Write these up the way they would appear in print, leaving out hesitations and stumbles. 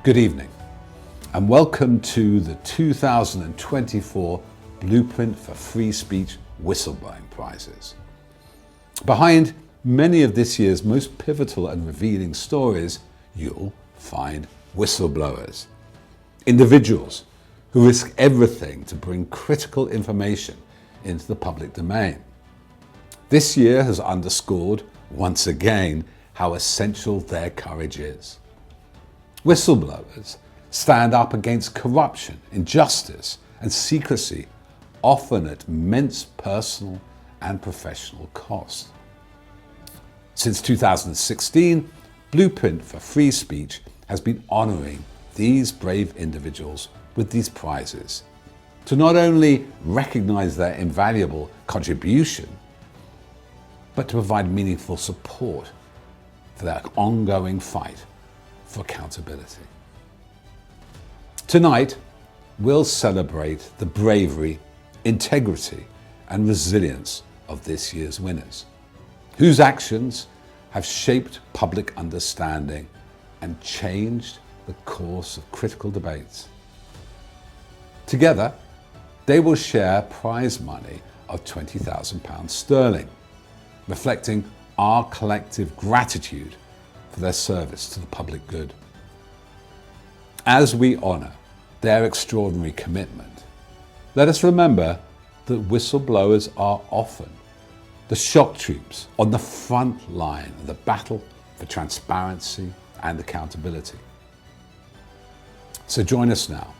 Good evening, and welcome to the 2024 Blueprint for Free Speech Whistleblowing Prizes. Behind many of this year's most pivotal and revealing stories, you'll find whistleblowers, individuals who risk everything to bring critical information into the public domain. This year has underscored, once again, how essential their courage is. Whistleblowers stand up against corruption, injustice, and secrecy, often at immense personal and professional cost. Since 2016, Blueprint for Free Speech has been honouring these brave individuals with these prizes to not only recognise their invaluable contribution, but to provide meaningful support for their ongoing fight for accountability. Tonight, we'll celebrate the bravery, integrity, and resilience of this year's winners, whose actions have shaped public understanding and changed the course of critical debates. Together, they will share prize money of £20,000 sterling, reflecting our collective gratitude for their service to the public good. As we honour their extraordinary commitment, let us remember that whistleblowers are often the shock troops on the front line of the battle for transparency and accountability. So join us now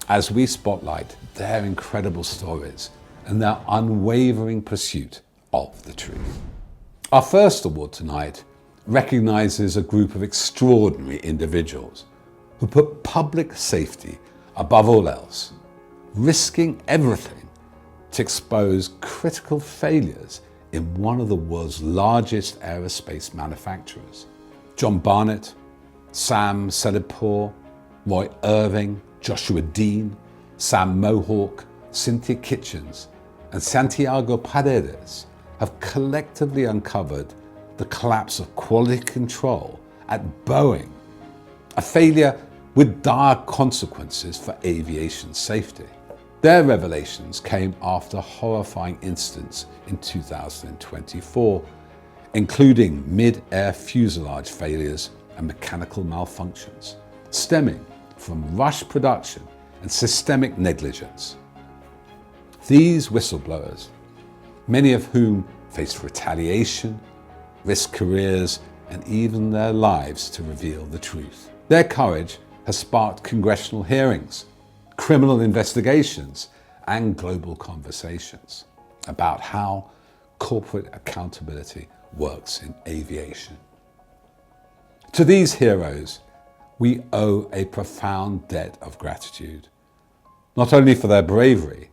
as we spotlight their incredible stories and their unwavering pursuit of the truth. Our first award tonight recognises a group of extraordinary individuals who put public safety above all else, risking everything to expose critical failures in one of the world's largest aerospace manufacturers. John Barnett, Sam Salehpour, Roy Irvin, Joshua Dean, Sam Mohawk, Cynthia Kitchens, and Santiago Paredes have collectively uncovered the collapse of quality control at Boeing, a failure with dire consequences for aviation safety. Their revelations came after horrifying incidents in 2024, including mid-air fuselage failures and mechanical malfunctions, stemming from rushed production and systemic negligence. These whistleblowers, many of whom faced retaliation, risked careers, and even their lives to reveal the truth. Their courage has sparked congressional hearings, criminal investigations, and global conversations about how corporate accountability works in aviation. To these heroes, we owe a profound debt of gratitude, not only for their bravery,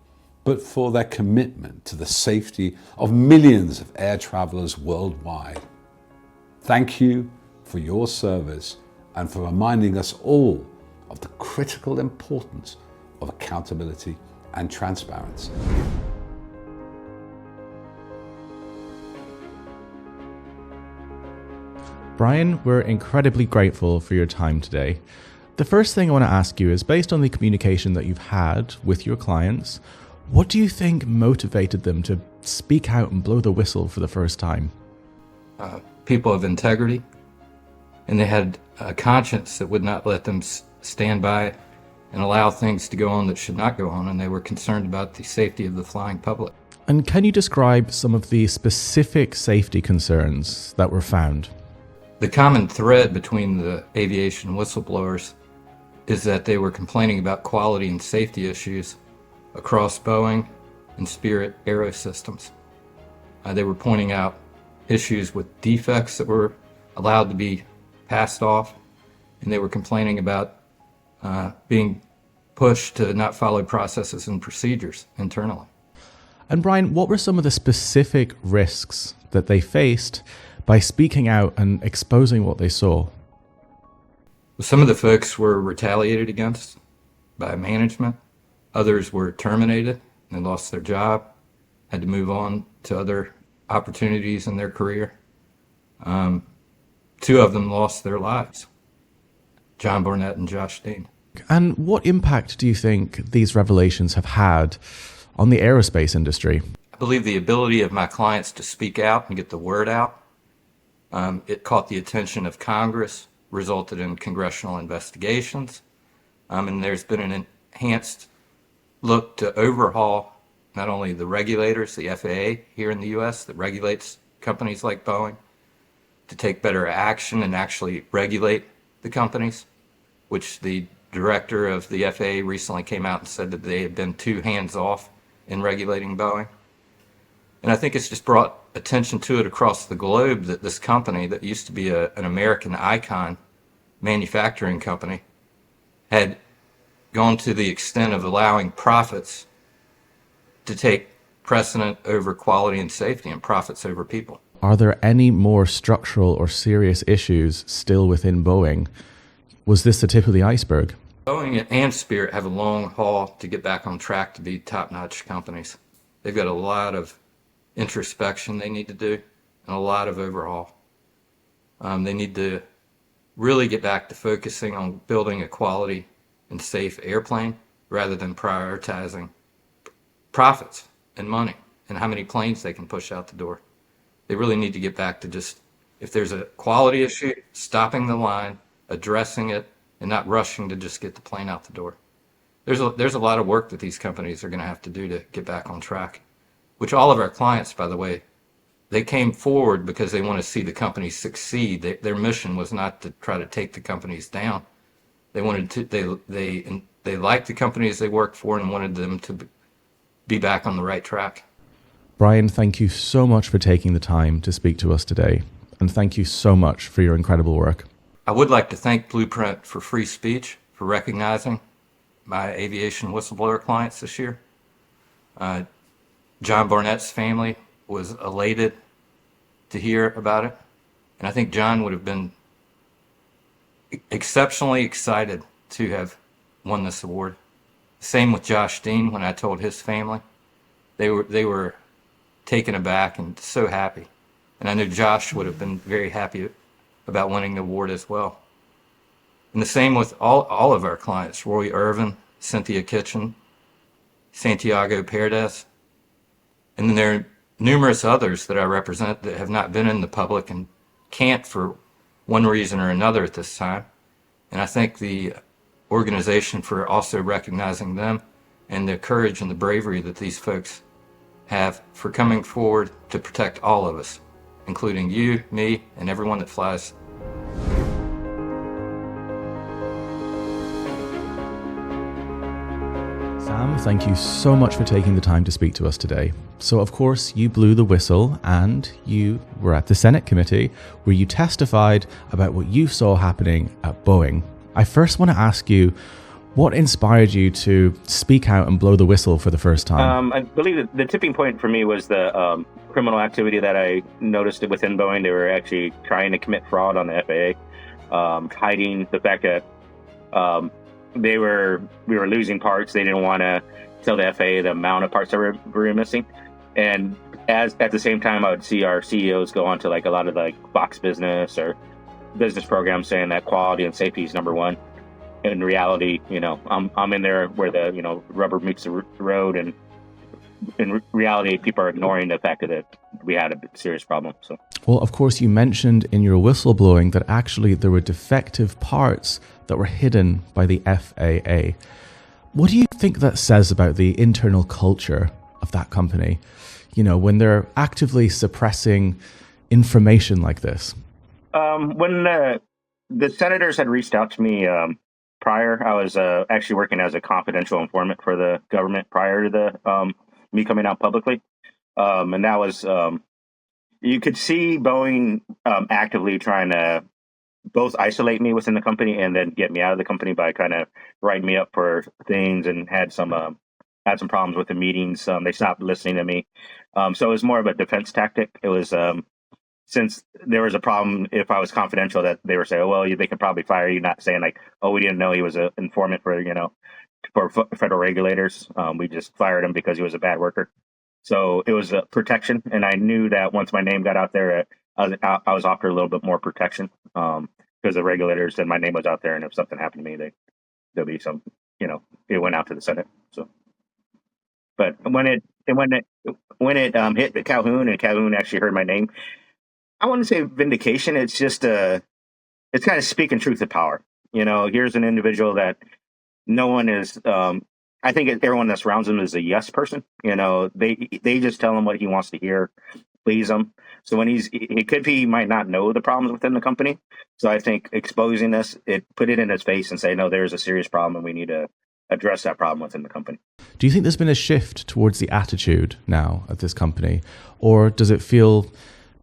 but for their commitment to the safety of millions of air travelers worldwide. Thank you for your service and for reminding us all of the critical importance of accountability and transparency. Brian, we're incredibly grateful for your time today. The first thing I want to ask you is, based on the communication that you've had with your clients, what do you think motivated them to speak out and blow the whistle for the first time? People of integrity, and they had a conscience that would not let them stand by and allow things to go on that should not go on, and they were concerned about the safety of the flying public. And can you describe some of the specific safety concerns that were found? The common thread between the aviation whistleblowers is that they were complaining about quality and safety issues across Boeing and Spirit Aerosystems. They were pointing out issues with defects that were allowed to be passed off, and they were complaining about being pushed to not follow processes and procedures internally. And Brian, what were some of the specific risks that they faced by speaking out and exposing what they saw? Some of the folks were retaliated against by management. Others were terminated and lost their job, had to move on to other opportunities in their career. Two of them lost their lives. John Barnett and Josh Dean. And what impact do you think these revelations have had on the aerospace industry? I believe the ability of my clients to speak out and get the word out, it caught the attention of Congress, resulted in congressional investigations, and there's been an enhanced look to overhaul not only the regulators, the FAA here in the U.S. that regulates companies like Boeing, to take better action and actually regulate the companies, which the director of the FAA recently came out and said that they had been too hands-off in regulating Boeing. And I think it's just brought attention to it across the globe that this company that used to be an American icon manufacturing company had gone to the extent of allowing profits to take precedent over quality and safety and profits over people. Are there any more structural or serious issues still within Boeing? Was this the tip of the iceberg? Boeing and Spirit have a long haul to get back on track to be top-notch companies. They've got a lot of introspection they need to do and a lot of overhaul. They need to really get back to focusing on building a quality and safe airplane rather than prioritizing profits and money and how many planes they can push out the door. They really need to get back to just, if there's a quality issue, stopping the line, addressing it, and not rushing to just get the plane out the door. There's a lot of work that these companies are going to have to do to get back on track, which all of our clients, by the way, they came forward because they want to see the companies succeed. Their mission was not to try to take the companies down. They wanted to, they liked the companies they worked for and wanted them to be back on the right track. Brian, thank you so much for taking the time to speak to us today. And thank you so much for your incredible work. I would like to thank Blueprint for free speech, for recognizing my aviation whistleblower clients this year. John Barnett's family was elated to hear about it. And I think John would have been exceptionally excited to have won this award. Same with Josh Dean. When I told his family, they were taken aback and so happy. And I know Josh would have been very happy about winning the award as well. And the same with all of our clients, Roy Irvin, Cynthia Kitchen, Santiago Paredes. And then there are numerous others that I represent that have not been in the public and can't for one reason or another at this time. And I thank the organization for also recognizing them and the courage and the bravery that these folks have for coming forward to protect all of us, including you, me, and everyone that flies. Sam, thank you so much for taking the time to speak to us today. So, of course, you blew the whistle and you were at the Senate committee where you testified about what you saw happening at Boeing. I first want to ask you, what inspired you to speak out and blow the whistle for the first time? I believe that the tipping point for me was the criminal activity that I noticed within Boeing. They were actually trying to commit fraud on the FAA, hiding the fact that we were losing parts. They didn't want to tell the FAA the amount of parts that were missing. And at the same time, I would see our CEOs go on to like a lot of like Fox Business or business programs saying that quality and safety is number one. In reality, I'm in there where the, rubber meets the road, and in reality, people are ignoring the fact that we had a serious problem. So, well, of course, you mentioned in your whistleblowing that actually there were defective parts that were hidden by the FAA. What do you think that says about the internal culture of that company, when they're actively suppressing information like this? When the senators had reached out to me prior, I was actually working as a confidential informant for the government prior to me coming out publicly. And that was, you could see Boeing actively trying to both isolate me within the company and then get me out of the company by kind of writing me up for things, and had some problems with the meetings. They stopped listening to me. So it was more of a defense tactic. It was, since there was a problem, if I was confidential, that they were saying, oh, well, they could probably fire you, not saying like, oh, we didn't know he was an informant for federal regulators. We just fired him because he was a bad worker. So it was a protection. And I knew that once my name got out there, I was offered a little bit more protection. because the regulators said my name was out there, and if something happened to me, there'll be some, it went out to the Senate. So, but when it hit the Calhoun, and Calhoun actually heard my name, I wouldn't say vindication. It's just it's kind of speaking truth to power. Here's an individual that no one is. I think everyone that surrounds him is a yes person. They just tell him what he wants to hear, please him. So when he might not know the problems within the company. So I think exposing this, put it in his face and say, no, there's a serious problem and we need to address that problem within the company. Do you think there's been a shift towards the attitude now at this company? Or does it feel,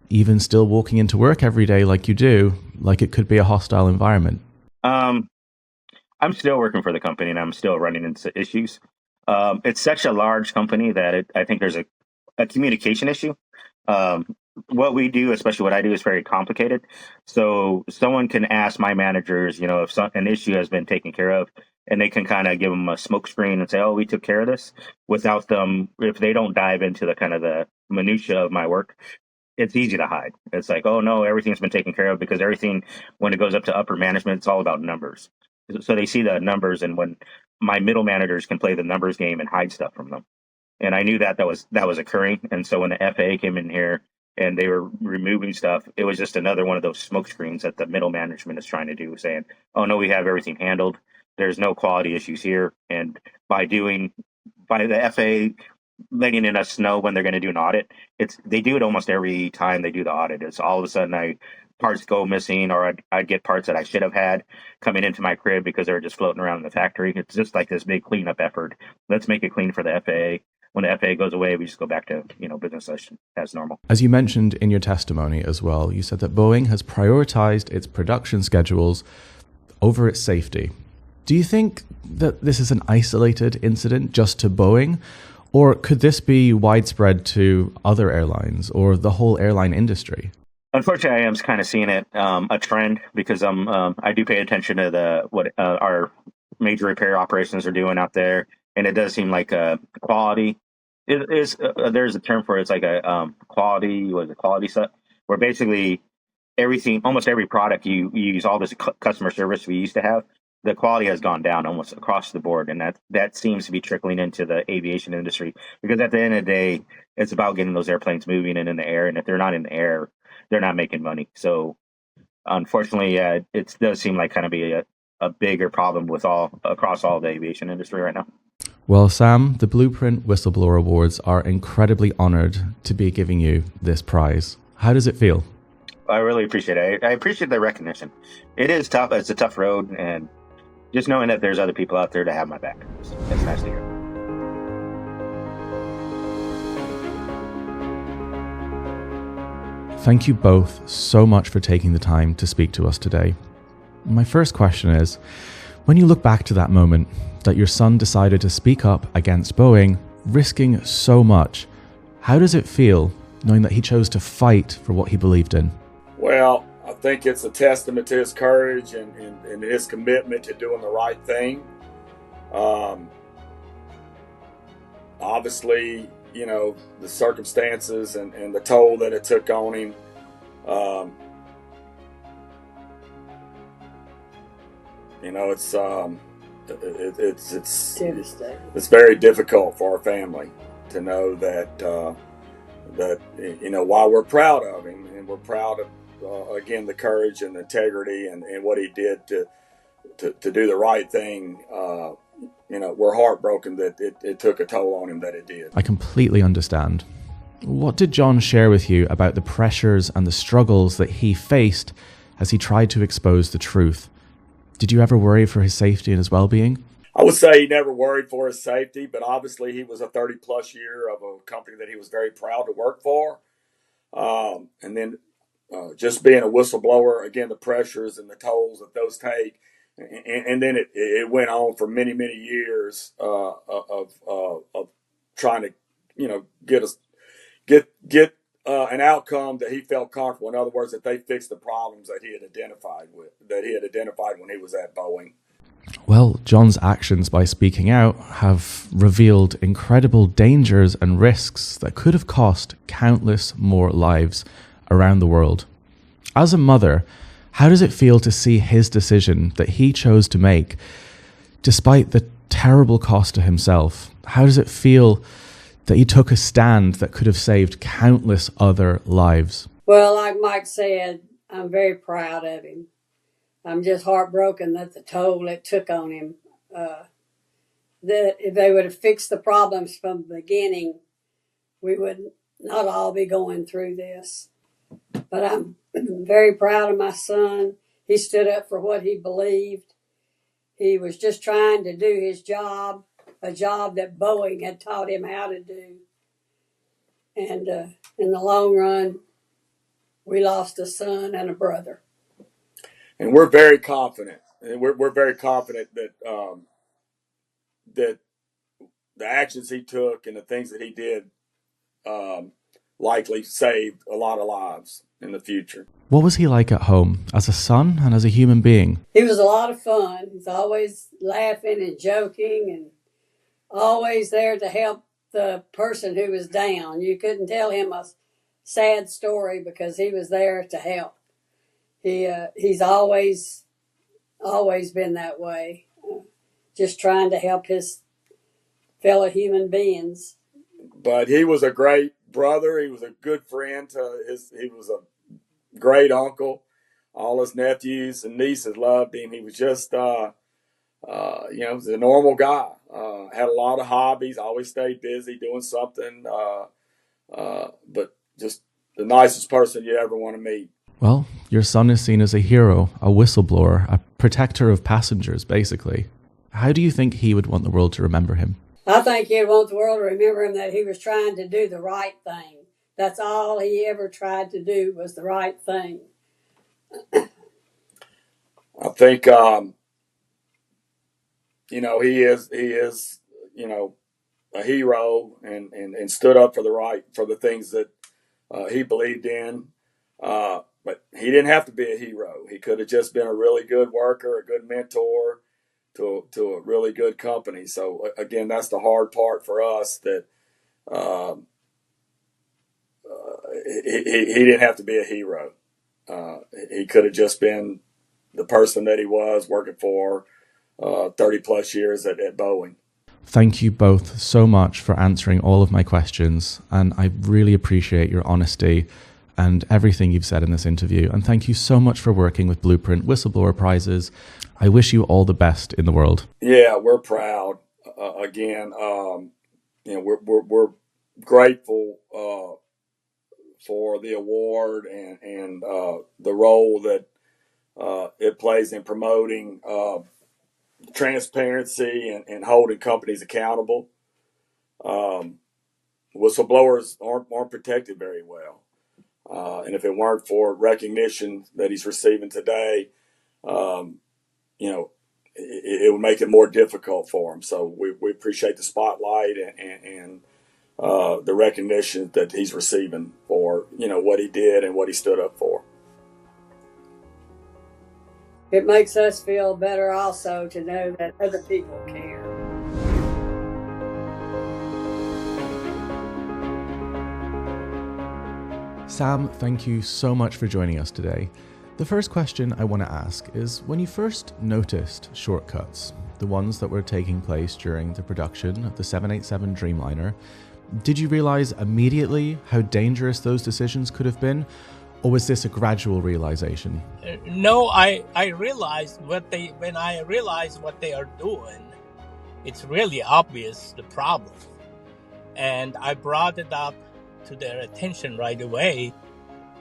even still walking into work every day like you do, like it could be a hostile environment? I'm still working for the company and I'm still running into issues. It's such a large company that I think there's a communication issue. What we do, especially what I do, is very complicated. So someone can ask my managers, if an issue has been taken care of, and they can kind of give them a smoke screen and say, oh, we took care of this, without them, if they don't dive into the kind of the minutia of my work. It's easy to hide. It's like, oh no, everything's been taken care of, because everything, when it goes up to upper management, it's all about numbers. So they see the numbers, and when my middle managers can play the numbers game and hide stuff from them. And I knew that was occurring. And so when the FAA came in here and they were removing stuff, it was just another one of those smoke screens that the middle management is trying to do, saying, oh no, we have everything handled. There's no quality issues here. And by the FAA letting us know when they're going to do an audit, they do it almost every time they do the audit. It's all of a sudden parts go missing, or I'd get parts that I should have had coming into my crib because they're just floating around in the factory. It's just like this big cleanup effort. Let's make it clean for the FAA. When the FAA goes away, we just go back to business as normal. As you mentioned in your testimony as well, you said that Boeing has prioritized its production schedules over its safety. Do you think that this is an isolated incident just to Boeing, or could this be widespread to other airlines or the whole airline industry? Unfortunately, I am kind of seeing it a trend, because I do pay attention to what our major repair operations are doing out there, and it does seem like quality. It is there's a term for it. It's like a quality set, where basically almost every product you use, all this customer service we used to have, the quality has gone down almost across the board, and that seems to be trickling into the aviation industry, because at the end of the day, it's about getting those airplanes moving and in the air, and if they're not in the air, they're not making money. So unfortunately, it does seem like kind of be a bigger problem across all the aviation industry right now. Well, Sam, the Blueprint Whistleblower Awards are incredibly honored to be giving you this prize. How does it feel? I really appreciate it. I appreciate the recognition. It is tough. It's a tough road, and just knowing that there's other people out there to have my back. It's nice to hear. Thank you both so much for taking the time to speak to us today. My first question is, when you look back to that moment that your son decided to speak up against Boeing, risking so much, how does it feel knowing that he chose to fight for what he believed in? Well, I think it's a testament to his courage and his commitment to doing the right thing. Obviously, the circumstances and the toll that it took on him. It's very difficult for our family to know that while we're proud of him, and we're proud of again the courage and the integrity and what he did to do the right thing, we're heartbroken that it took a toll on him that it did. I completely understand. What did John share with you about the pressures and the struggles that he faced as he tried to expose the truth? Did you ever worry for his safety and his well-being? I would say he never worried for his safety, but obviously he was a 30-plus year of a company that he was very proud to work for. And then just being a whistleblower, again, the pressures and the tolls that those take. And then it went on for many, many years of trying to, get an outcome that he felt comfortable. In other words, that they fixed the problems that he had identified when he was at Boeing. Well, John's actions by speaking out have revealed incredible dangers and risks that could have cost countless more lives around the world. As a mother, How does it feel to see his decision that he chose to make, despite the terrible cost to himself? How does it feel that he took a stand that could have saved countless other lives? Well, like Mike said, I'm very proud of him. I'm just heartbroken that the toll it took on him. That if they would have fixed the problems from the beginning, we would not all be going through this. But I'm very proud of my son. He stood up for what he believed. He was just trying to do his job, a job that Boeing had taught him how to do. And in the long run, we lost a son and a brother. And we're very confident. And we're very confident that that the actions he took and the things that he did likely saved a lot of lives in the future. What was he like at home, as a son and as a human being? He was a lot of fun. He's always laughing and joking and always there to help the person who was down. You couldn't tell him a sad story because he was there to help. He's always been that way, just trying to help his fellow human beings. But he was a great brother. He was a good friend to he was a great uncle. All his nephews and nieces loved him. He was just, was a normal guy. Had a lot of hobbies, always stayed busy doing something. But just the nicest person you ever want to meet. Well, your son is seen as a hero, a whistleblower, a protector of passengers, basically. How do you think he would want the world to remember him? I think he'd want the world to remember him that he was trying to do the right thing. That's all he ever tried to do was the right thing. I think, he is, a hero and stood up for the things that he believed in. But he didn't have to be a hero. He could have just been a really good worker, a good mentor to a really good company. So again, that's the hard part for us, that he didn't have to be a hero. He could have just been the person that he was, working for 30 plus years at Boeing. Thank you both so much for answering all of my questions, and I really appreciate your honesty and everything you've said in this interview. And thank you so much for working with Blueprint Whistleblower Prizes. I wish you all the best in the world. Yeah, we're proud. Again, we're grateful for the award and the role that it plays in promoting transparency and holding companies accountable. Whistleblowers aren't protected very well. And if it weren't for recognition that he's receiving today, it would make it more difficult for him. So we appreciate the spotlight and the recognition that he's receiving for, what he did and what he stood up for. It makes us feel better also to know that other people care. Sam, thank you so much for joining us today. The first question I want to ask is, when you first noticed shortcuts, the ones that were taking place during the production of the 787 Dreamliner, did you realize immediately how dangerous those decisions could have been? Or was this a gradual realization? No, I realized when I realized what they are doing, it's really obvious, the problem. And I brought it up to their attention right away.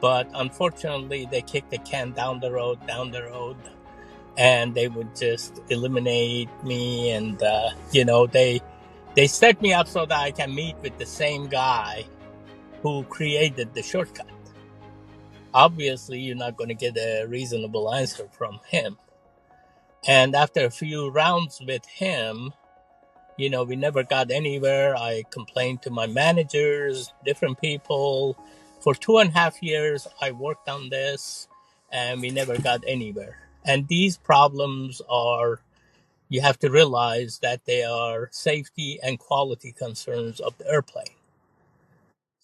But unfortunately, they kicked the can down the road, and they would just eliminate me. And, they set me up so that I can meet with the same guy who created the shortcut. Obviously, you're not going to get a reasonable answer from him. And after a few rounds with him, we never got anywhere. I complained to my managers, different people. For 2.5 years, I worked on this, and we never got anywhere. And these problems you have to realize that they are safety and quality concerns of the airplane.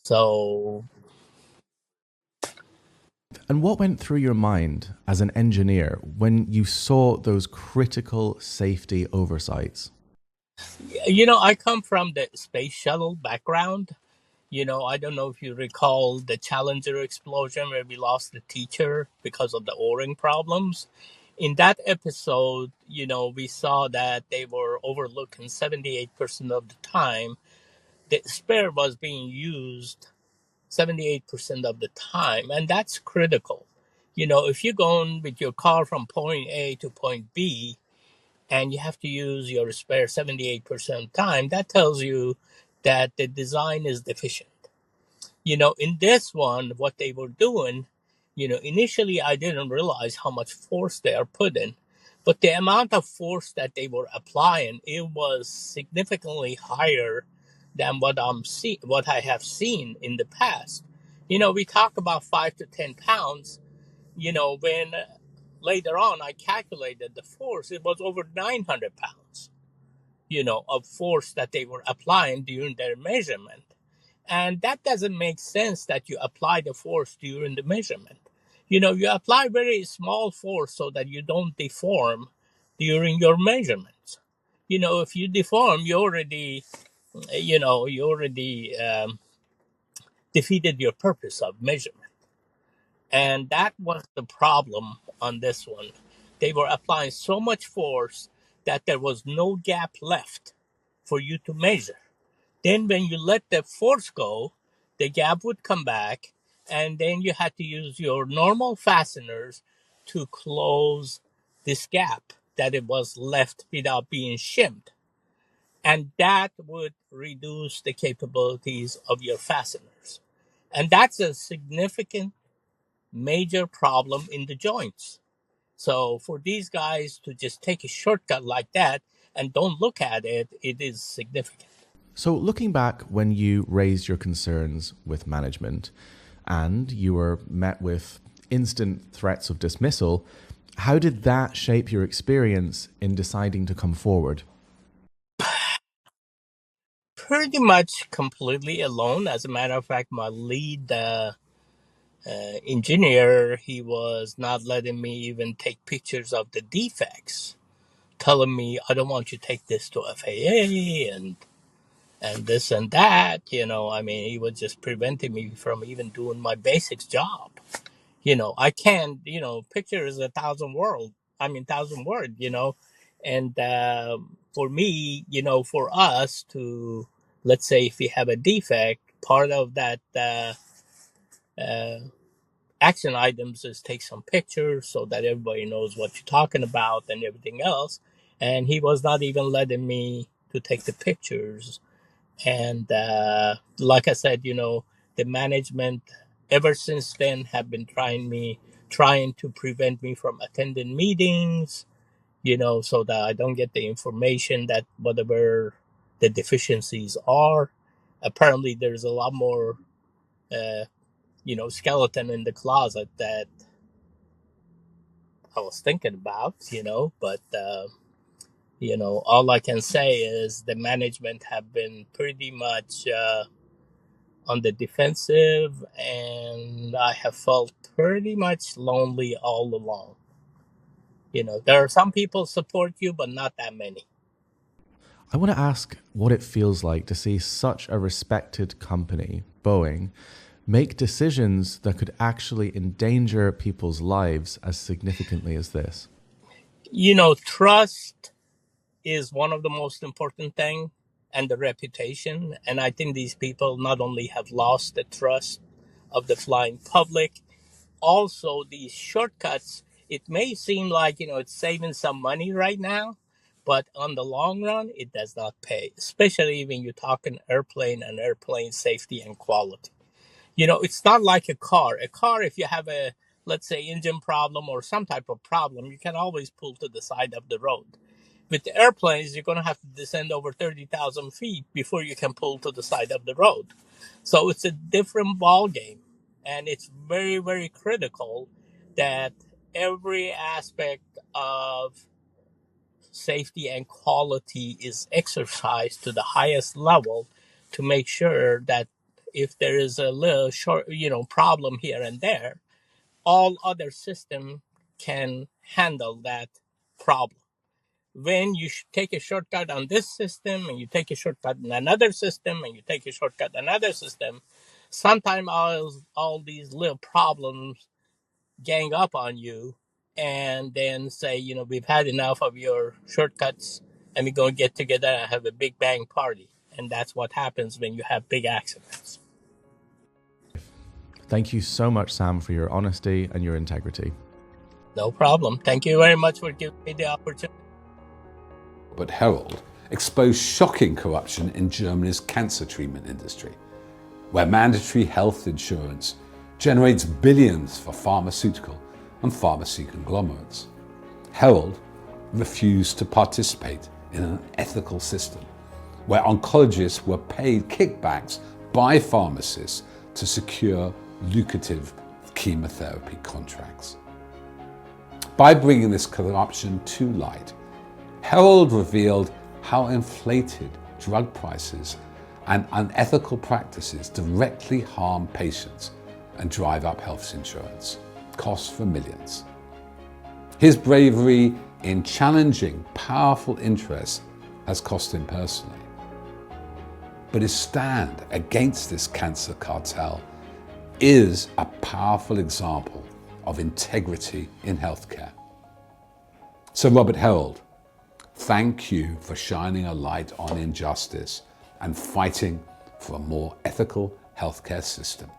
So And what went through your mind as an engineer when you saw those critical safety oversights? I come from the space shuttle background. I don't know if you recall the Challenger explosion where we lost the teacher because of the O-ring problems. In that episode, we saw that they were overlooking 78% of the time. The spare was being used 78% of the time, and that's critical. If you're going with your car from point A to point B and you have to use your spare 78% of the time, that tells you that the design is deficient. In this one, what they were doing, initially I didn't realize how much force they are putting, but the amount of force that they were applying, it was significantly higher than what I have seen in the past. We talk about 5 to 10 pounds, when later on I calculated the force, it was over 900 pounds, of force that they were applying during their measurement. And that doesn't make sense that you apply the force during the measurement. You apply very small force so that you don't deform during your measurements. If you deform, you already defeated your purpose of measurement. And that was the problem on this one. They were applying so much force that there was no gap left for you to measure. Then when you let the force go, the gap would come back, and then you had to use your normal fasteners to close this gap that it was left without being shimmed. And that would reduce the capabilities of your fasteners. And that's a significant major problem in the joints. So for these guys to just take a shortcut like that and don't look at it, it is significant. So, looking back when you raised your concerns with management and you were met with instant threats of dismissal, how did that shape your experience in deciding to come forward? Pretty much completely alone. As a matter of fact, my lead engineer, he was not letting me even take pictures of the defects, telling me, I don't want you to take this to FAA and this and that. He was just preventing me from even doing my basics job. I can't, picture is 1,000 word, and for me, for us to, let's say if we have a defect, part of that uh, action items is take some pictures so that everybody knows what you're talking about and everything else. And he was not even letting me to take the pictures. And like I said, the management ever since then have been trying to prevent me from attending meetings, so that I don't get the information that whatever the deficiencies are. Apparently, there's a lot more, skeleton in the closet that I was thinking about, but, all I can say is the management have been pretty much on the defensive, and I have felt pretty much lonely all along. There are some people support you, but not that many. I want to ask what it feels like to see such a respected company, Boeing, make decisions that could actually endanger people's lives as significantly as this. Trust is one of the most important things, and the reputation. And I think these people not only have lost the trust of the flying public, also these shortcuts, it may seem like, it's saving some money right now, but on the long run, it does not pay, especially when you're talking airplane and airplane safety and quality. It's not like a car. A car, if you have a, let's say, engine problem or some type of problem, you can always pull to the side of the road. With the airplanes, you're going to have to descend over 30,000 feet before you can pull to the side of the road. So it's a different ball game. And it's very, very critical that every aspect of safety and quality is exercised to the highest level to make sure that if there is a little short, problem here and there, all other systems can handle that problem. When you take a shortcut on this system and you take a shortcut in another system and you take a shortcut in another system, sometimes all these little problems gang up on you and then say, we've had enough of your shortcuts and we're going to get together and have a big bang party. And that's what happens when you have big accidents. Thank you so much, Sam, for your honesty and your integrity. No problem. Thank you very much for giving me the opportunity. But Herold exposed shocking corruption in Germany's cancer treatment industry, where mandatory health insurance generates billions for pharmaceutical and pharmacy conglomerates. Herold refused to participate in an ethical system where oncologists were paid kickbacks by pharmacists to secure lucrative chemotherapy contracts. By bringing this corruption to light, Herold revealed how inflated drug prices and unethical practices directly harm patients and drive up health insurance costs for millions. His bravery in challenging powerful interests has cost him personally. But his stand against this cancer cartel is a powerful example of integrity in healthcare. So Robert Herold, thank you for shining a light on injustice and fighting for a more ethical healthcare system.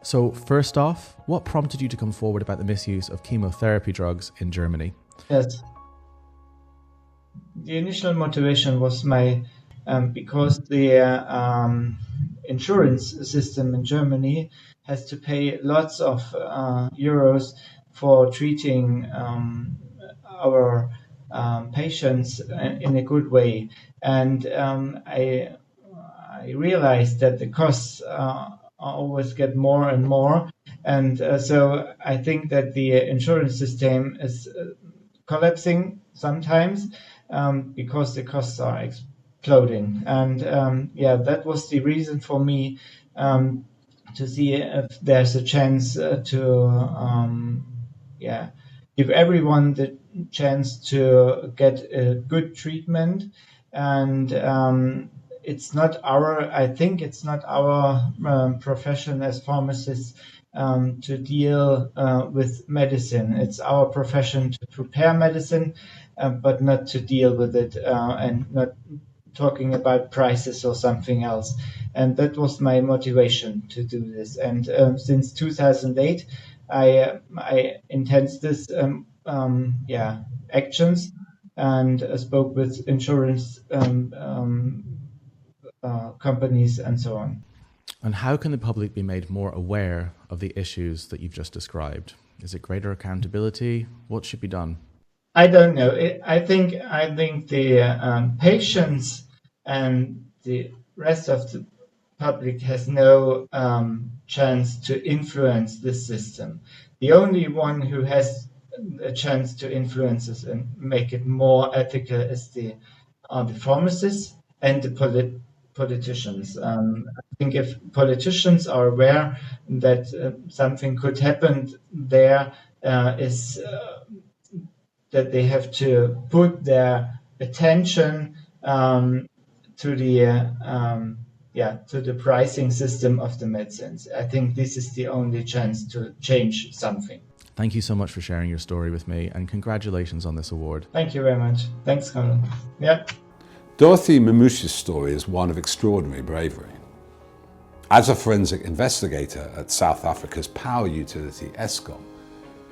So first off, what prompted you to come forward about the misuse of chemotherapy drugs in Germany? Yes. The initial motivation was because the insurance system in Germany has to pay lots of euros for treating our patients in a good way. And I realized that the costs always get more and more. And so I think that the insurance system is collapsing sometimes because the costs are exploding. And that was the reason for me to see if there's a chance to give everyone the chance to get a good treatment. And I think it's not our profession as pharmacists to deal with medicine. It's our profession to prepare medicine, but not to deal with it and not talking about prices or something else. And that was my motivation to do this. And since 2008, I intend this actions and spoke with insurance companies and so on. And how can the public be made more aware of the issues that you've just described? Is it greater accountability? What should be done? I don't know. I think the patients and the rest of the public has no chance to influence this system. The only one who has a chance to influence this and make it more ethical is the pharmacists and the politicians. I think if politicians are aware that something could happen there, is that they have to put their attention to the pricing system of the medicines. I think this is the only chance to change something. Thank you so much for sharing your story with me, and congratulations on this award. Thank you very much. Thanks, Colin. Yeah. Dorothy Mamush's story is one of extraordinary bravery. As a forensic investigator at South Africa's power utility Eskom,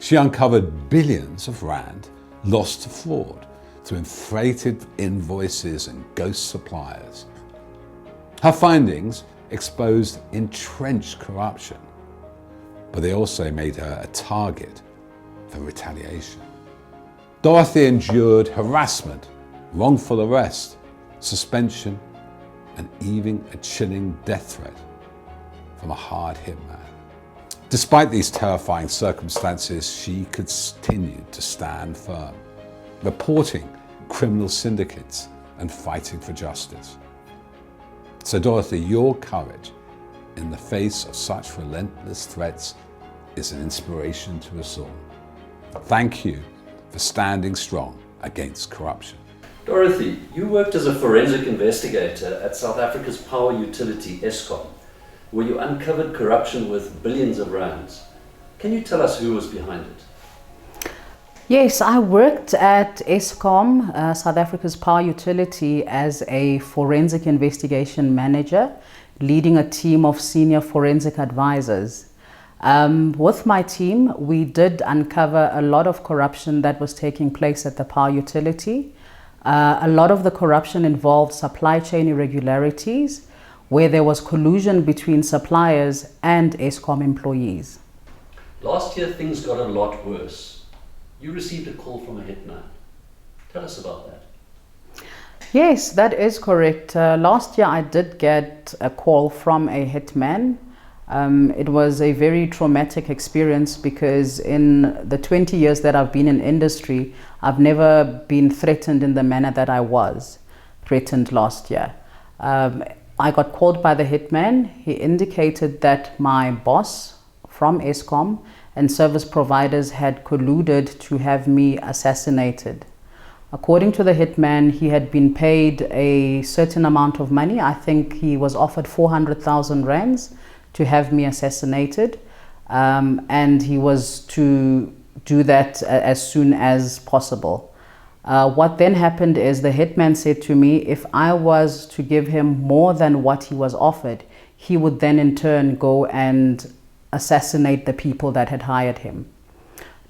she uncovered billions of rand lost to fraud through inflated invoices and ghost suppliers. Her findings exposed entrenched corruption, but they also made her a target for retaliation. Dorothy endured harassment, wrongful arrest, suspension, and even a chilling death threat from a hard-hit man. Despite these terrifying circumstances, she continued to stand firm, reporting criminal syndicates and fighting for justice. So Dorothy, your courage in the face of such relentless threats is an inspiration to us all. Thank you for standing strong against corruption. Dorothy, you worked as a forensic investigator at South Africa's power utility Eskom, where you uncovered corruption worth billions of rands. Can you tell us who was behind it? Yes, I worked at Eskom, South Africa's power utility, as a forensic investigation manager, leading a team of senior forensic advisors. With my team, we did uncover a lot of corruption that was taking place at the power utility. A lot of the corruption involved supply chain irregularities, where there was collusion between suppliers and Eskom employees. Last year, things got a lot worse. You received a call from a hitman. Tell us about that. Yes, that is correct. Last year, I did get a call from a hitman. It was a very traumatic experience because in the 20 years that I've been in industry, I've never been threatened in the manner that I was threatened last year. I got called by the hitman. He indicated that my boss from Eskom and service providers had colluded to have me assassinated. According to the hitman, he had been paid a certain amount of money. I think he was offered 400,000 rands to have me assassinated, and he was to do that as soon as possible. What then happened is the hitman said to me, if I was to give him more than what he was offered, he would then in turn go and assassinate the people that had hired him.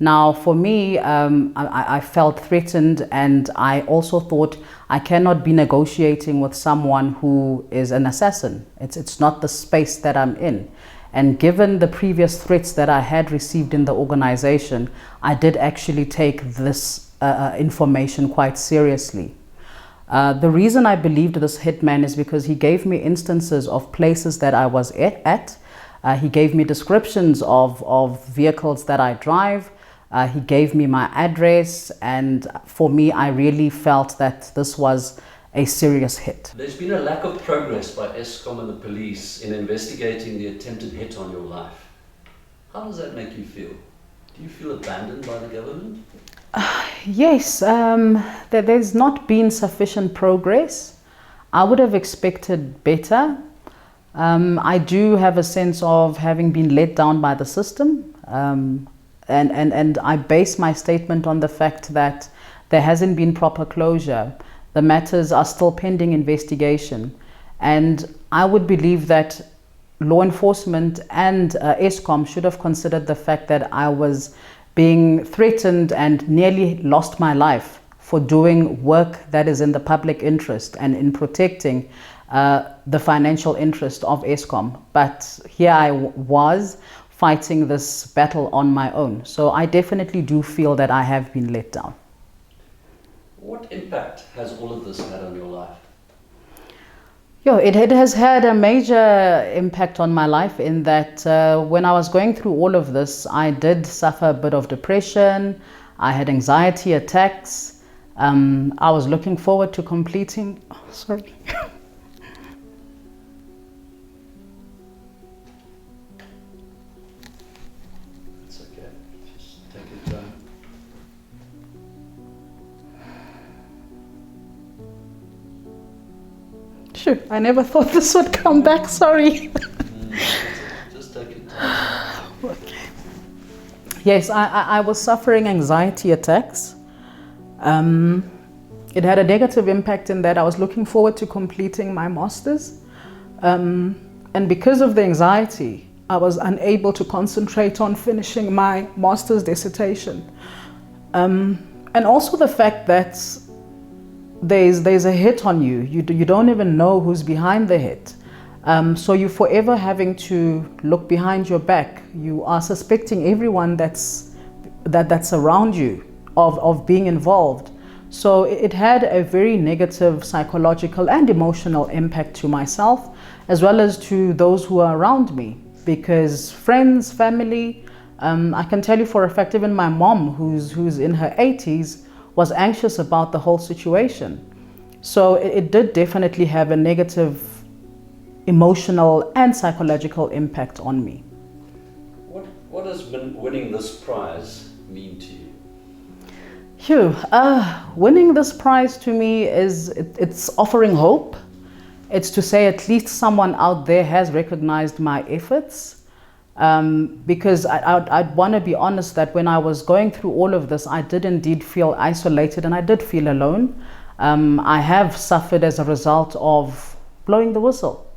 Now, for me, I felt threatened, and I also thought I cannot be negotiating with someone who is an assassin. It's not the space that I'm in. And given the previous threats that I had received in the organization, I did actually take this information quite seriously. The reason I believed this hitman is because he gave me instances of places that I was at. He gave me descriptions of vehicles that I drive. He gave me my address, and for me, I really felt that this was a serious hit. There's been a lack of progress by Eskom and the police in investigating the attempted hit on your life. How does that make you feel? Do you feel abandoned by the government? Yes, there's not been sufficient progress. I would have expected better. I do have a sense of having been let down by the system. And I base my statement on the fact that there hasn't been proper closure. The matters are still pending investigation. And I would believe that law enforcement and Eskom should have considered the fact that I was being threatened and nearly lost my life for doing work that is in the public interest and in protecting the financial interest of Eskom. But here I was fighting this battle on my own. So I definitely do feel that I have been let down. What impact has all of this had on your life? It has had a major impact on my life in that when I was going through all of this, I did suffer a bit of depression. I had anxiety attacks. I was looking forward to completing, sorry. Sure, I never thought this would come back, sorry. Just take it time. Okay. Yes, I was suffering anxiety attacks. It had a negative impact in that I was looking forward to completing my master's. And because of the anxiety, I was unable to concentrate on finishing my master's dissertation. And also the fact that there's a hit on you. You don't even know who's behind the hit. So you're forever having to look behind your back. You are suspecting everyone that's around you of being involved. So it had a very negative psychological and emotional impact to myself, as well as to those who are around me. Because friends, family, I can tell you for a fact, even my mom, who's in her 80s, was anxious about the whole situation. So it did definitely have a negative emotional and psychological impact on me. What does winning this prize mean to you? Phew, winning this prize to me it's offering hope. It's to say at least someone out there has recognized my efforts. Because I'd want to be honest that when I was going through all of this, I did indeed feel isolated and I did feel alone. I have suffered as a result of blowing the whistle.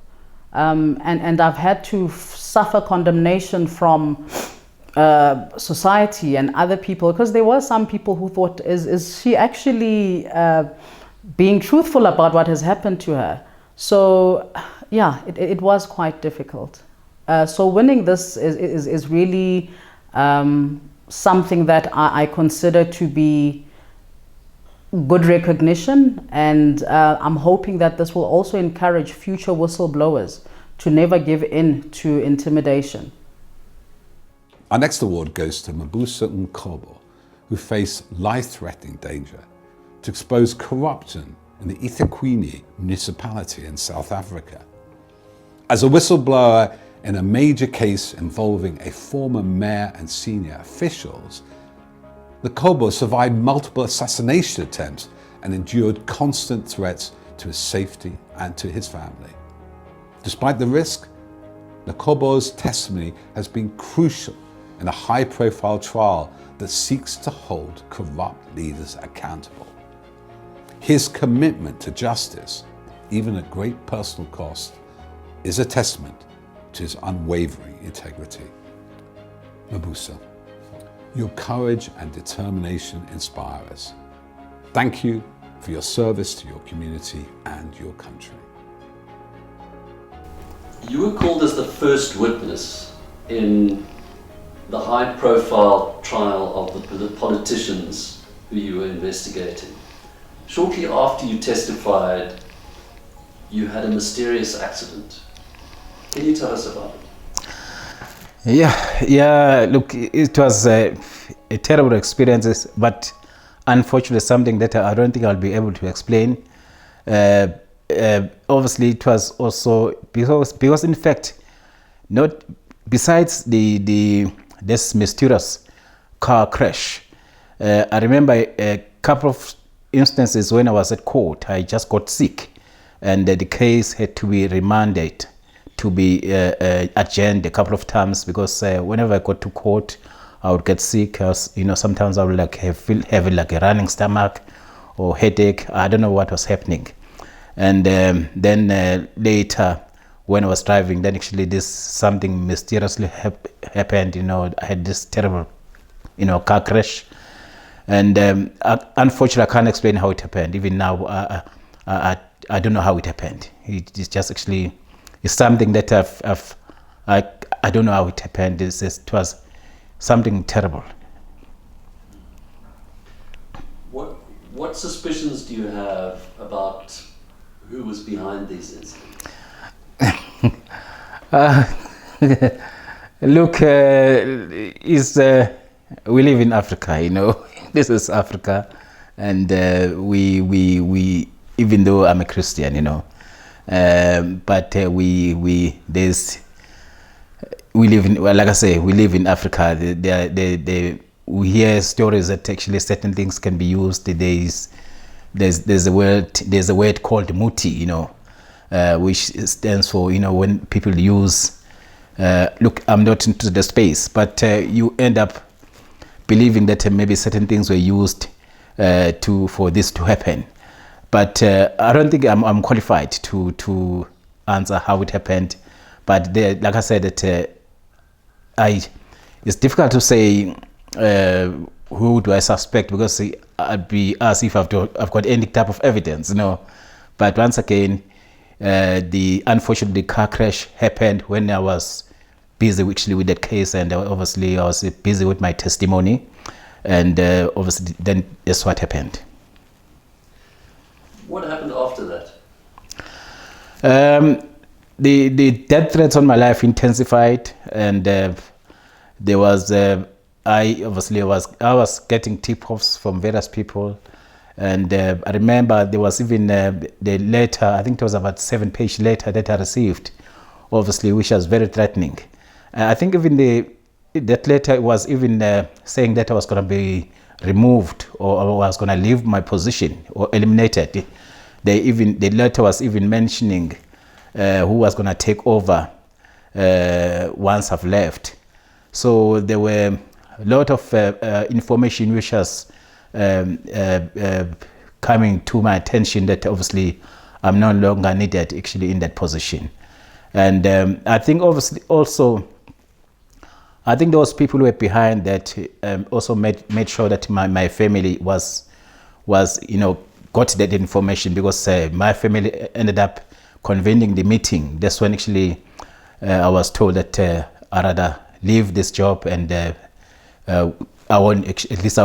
And I've had to suffer condemnation from society and other people, because there were some people who thought, is she actually being truthful about what has happened to her? So yeah, it was quite difficult. So winning this is really something that I consider to be good recognition, and I'm hoping that this will also encourage future whistleblowers to never give in to intimidation. Our next award goes to Mabusa Nkobo, who faced life-threatening danger to expose corruption in the eThekwini municipality in South Africa. As a whistleblower in a major case involving a former mayor and senior officials, Nkobo survived multiple assassination attempts and endured constant threats to his safety and to his family. Despite the risk, Nkobo's testimony has been crucial in a high-profile trial that seeks to hold corrupt leaders accountable. His commitment to justice, even at great personal cost, is a testament to his unwavering integrity. Mabusa, your courage and determination inspire us. Thank you for your service to your community and your country. You were called as the first witness in the high-profile trial of the politicians who you were investigating. Shortly after you testified, you had a mysterious accident. Can you tell us about it? Yeah. Look, it was a terrible experience, but unfortunately something that I don't think I'll be able to explain. Obviously, it was also because in fact, not besides this mysterious car crash. I remember a couple of instances when I was at court. I just got sick, and the case had to be remanded, to be adjourned a couple of times, because whenever I got to court, I would get sick. Sometimes I would have like a running stomach or headache. I don't know what was happening. And then later, when I was driving, then actually something mysteriously happened. I had this terrible, car crash. And unfortunately, I can't explain how it happened. Even now, I don't know how it happened. It's just actually, it's something that I don't know how it happened. It was something terrible. What suspicions do you have about who was behind these incidents? Look, we live in Africa, This is Africa, and we even though I'm a Christian, but we live in, like I say, we live in Africa. We hear stories that actually certain things can be used. There's a word called muti, which stands for, when people use, look, I'm not into the space, but you end up believing that maybe certain things were used for this to happen. But I don't think I'm qualified to answer how it happened. But like I said, that it's difficult to say who do I suspect, because I'd be as if I've got any type of evidence, But once again, the unfortunately car crash happened when I was busy actually with the case, and obviously I was busy with my testimony, and obviously then that's what happened. What happened after that? The death threats on my life intensified, and there was I was getting tip-offs from various people, and I remember there was even the letter, I think it was about 7-page letter that I received, obviously, which was very threatening. I think even that letter was even saying that I was going to be removed or I was going to leave my position or eliminated. The letter was even mentioning who was going to take over once I've left. So there were a lot of information which was coming to my attention that obviously I'm no longer needed actually in that position. And I think obviously also, I think those people who were behind that also made sure that my family was got that information, because my family ended up convening the meeting. That's when actually I was told that I rather leave this job and I won't, at least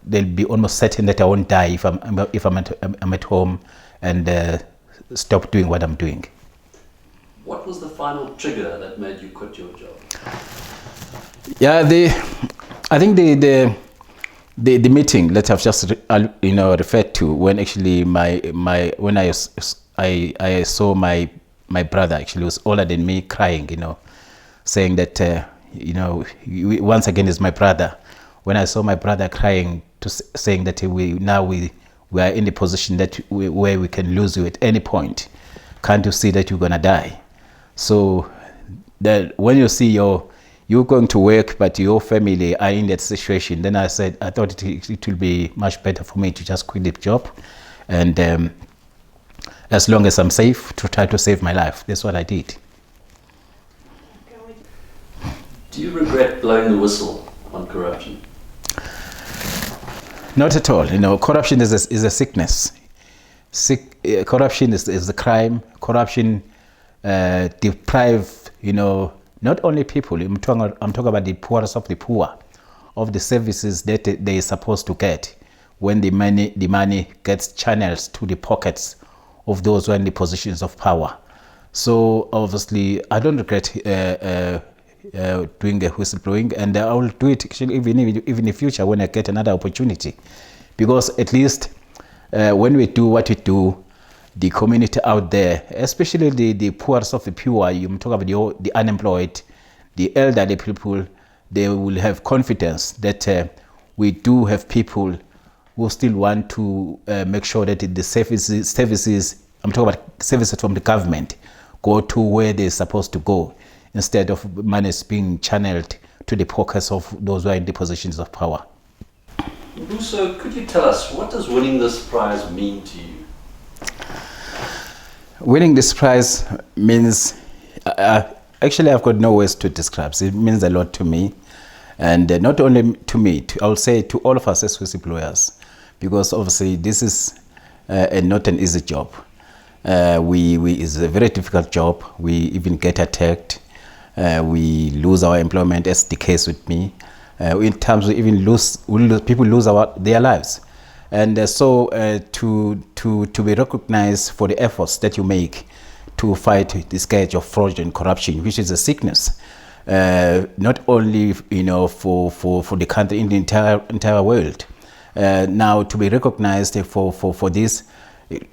they'll be almost certain that I won't die if I'm at home and stop doing what I'm doing. What was the final trigger that made you quit your job? Yeah, I think the meeting that I've just referred to, when actually when I saw my brother actually was older than me, crying, saying that once again is my brother. When I saw my brother crying, saying that we are in the position that where we can lose you at any point, can't you see that you're gonna die? So that when you see you're going to work, but your family are in that situation, then I thought it will be much better for me to just quit the job, and as long as I'm safe, to try to save my life. That's what I did. Do you regret blowing the whistle on corruption? Not at all. Corruption is a sickness. Corruption is a crime. Corruption deprive, not only people. I'm talking about the poorest of the poor, of the services that they are supposed to get when the money gets channeled to the pockets of those who are in the positions of power. So obviously, I don't regret doing the whistleblowing, and I will do it actually even in the future when I get another opportunity, because at least when we do what we do, the community out there, especially the poorest of the poor, you talk about the unemployed, the elderly people, they will have confidence that we do have people who still want to make sure that the services, I'm talking about services from the government, go to where they're supposed to go, instead of money being channeled to the pockets of those who are in the positions of power. So could you tell us, what does winning this prize mean to you? Winning this prize means, actually I've got no words to describe. It means a lot to me, and not only to me, I would say to all of us as whistleblowers, because obviously this is not an easy job. It's a very difficult job. We even get attacked. We lose our employment, as the case with me. In terms of even people lose their lives. And so to be recognized for the efforts that you make to fight the scourge of fraud and corruption, which is a sickness, not only for the country, in the entire world. Now to be recognized for this,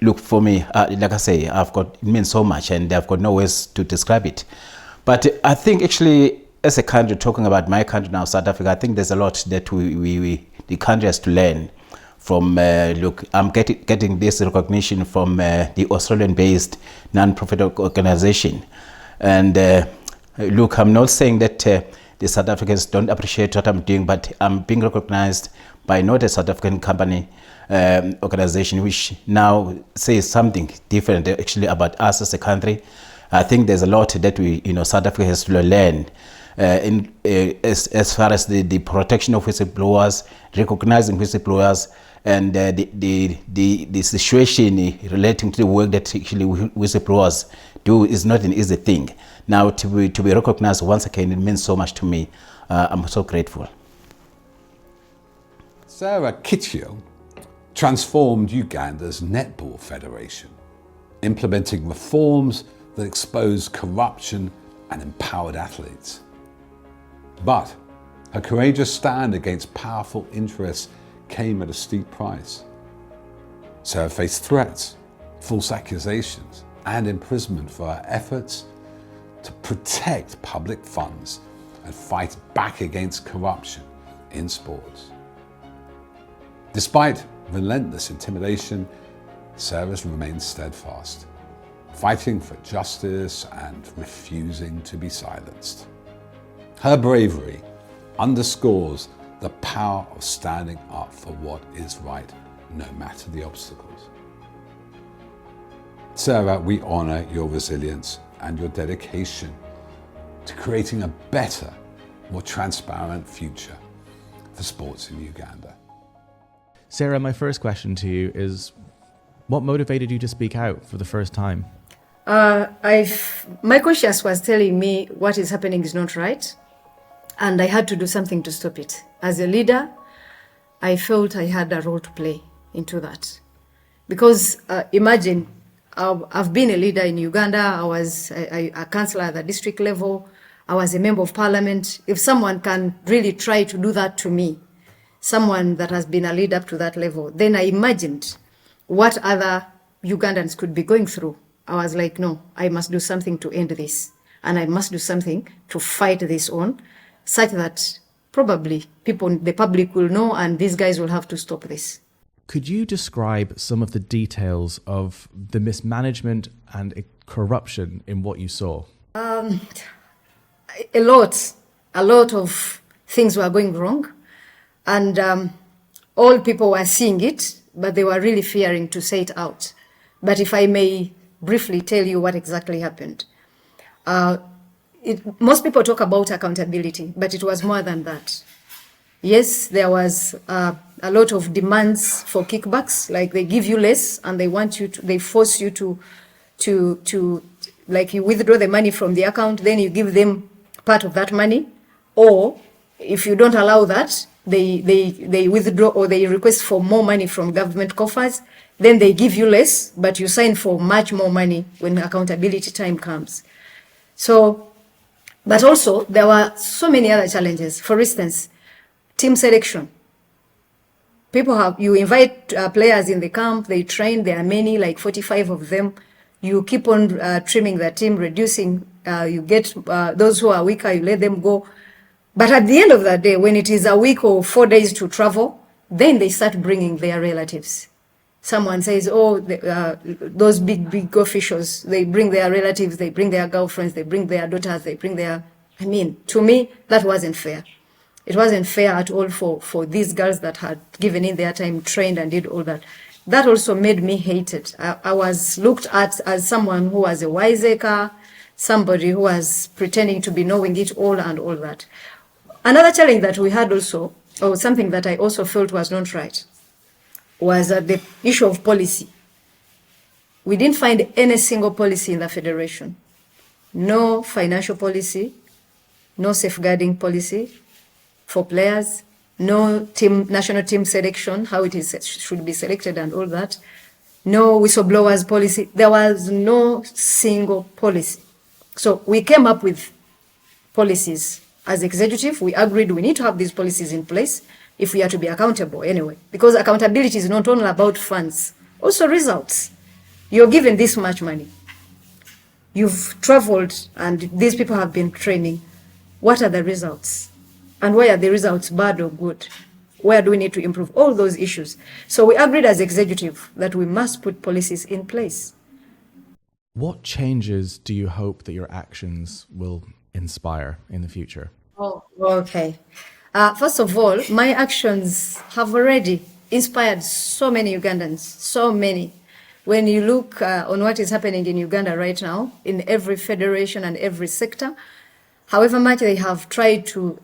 look, for me, like I say, it means so much, and I've got no words to describe it. But I think actually, as a country, talking about my country now, South Africa, I think there's a lot that the country has to learn from. Look, I'm getting this recognition from the Australian-based non-profit organization, and look, I'm not saying that the South Africans don't appreciate what I'm doing, but I'm being recognized by not a South African company organization, which now says something different actually about us as a country. I think there's a lot that South Africa has to learn as far as the protection of whistleblowers, recognizing whistleblowers, and the situation relating to the work that actually whistleblowers do is not an easy thing. Now to be recognized once again, it means so much to me. I'm so grateful. Sarah Kitchell transformed Uganda's netball federation, implementing reforms that exposed corruption and empowered athletes. But her courageous stand against powerful interests came at a steep price. Sarah faced threats, false accusations, and imprisonment for her efforts to protect public funds and fight back against corruption in sports. Despite relentless intimidation, Sarah's remained steadfast, fighting for justice and refusing to be silenced. Her bravery underscores the power of standing up for what is right, no matter the obstacles. Sarah, we honour your resilience and your dedication to creating a better, more transparent future for sports in Uganda. Sarah, my first question to you is, what motivated you to speak out for the first time? My conscience was telling me what is happening is not right, and I had to do something to stop it. As a leader, I felt I had a role to play into that. Because imagine, I've been a leader in Uganda, I was a councillor at the district level, I was a member of parliament. If someone can really try to do that to me, someone that has been a leader up to that level, then I imagined what other Ugandans could be going through. I was like, no, I must do something to end this. And I must do something to fight this on, such that probably the public will know, and these guys will have to stop this. Could you describe some of the details of the mismanagement and corruption in what you saw? A lot of things were going wrong, and all people were seeing it, but they were really fearing to say it out. But if I may briefly tell you what exactly happened. Most people talk about accountability, but it was more than that. Yes, there was a lot of demands for kickbacks, like they give you less and they force you to like you withdraw the money from the account, then you give them part of that money, or if you don't allow that, they withdraw or they request for more money from government coffers, then they give you less, but you sign for much more money when accountability time comes. So, but also there were so many other challenges. For instance, team selection. You invite players in the camp, they train, there are many, like 45 of them. You keep on trimming the team, reducing, you get those who are weaker, you let them go. But at the end of the day, when it is a week or 4 days to travel, then they start bringing their relatives. Someone says, those big officials, they bring their relatives, they bring their girlfriends, they bring their daughters, to me, that wasn't fair. It wasn't fair at all for these girls that had given in their time, trained and did all that. That also made me hated. I was looked at as someone who was a wiseacre, somebody who was pretending to be knowing it all and all that. Another challenge that we had also, or something that I also felt was not right, was the issue of policy. We didn't find any single policy in the federation. No financial policy, no safeguarding policy for players, no national team selection, how it should be selected and all that, no whistleblowers policy. There was no single policy. So we came up with policies. As executive, we agreed we need to have these policies in place if we are to be accountable anyway. Because accountability is not only about funds, also results. You're given this much money. You've traveled and these people have been training. What are the results? And why are the results bad or good? Where do we need to improve? All those issues. So we agreed as executive that we must put policies in place. What changes do you hope that your actions will inspire in the future? Oh, okay. First of all, my actions have already inspired so many Ugandans, so many. When you look on what is happening in Uganda right now, in every federation and every sector, however much they have tried to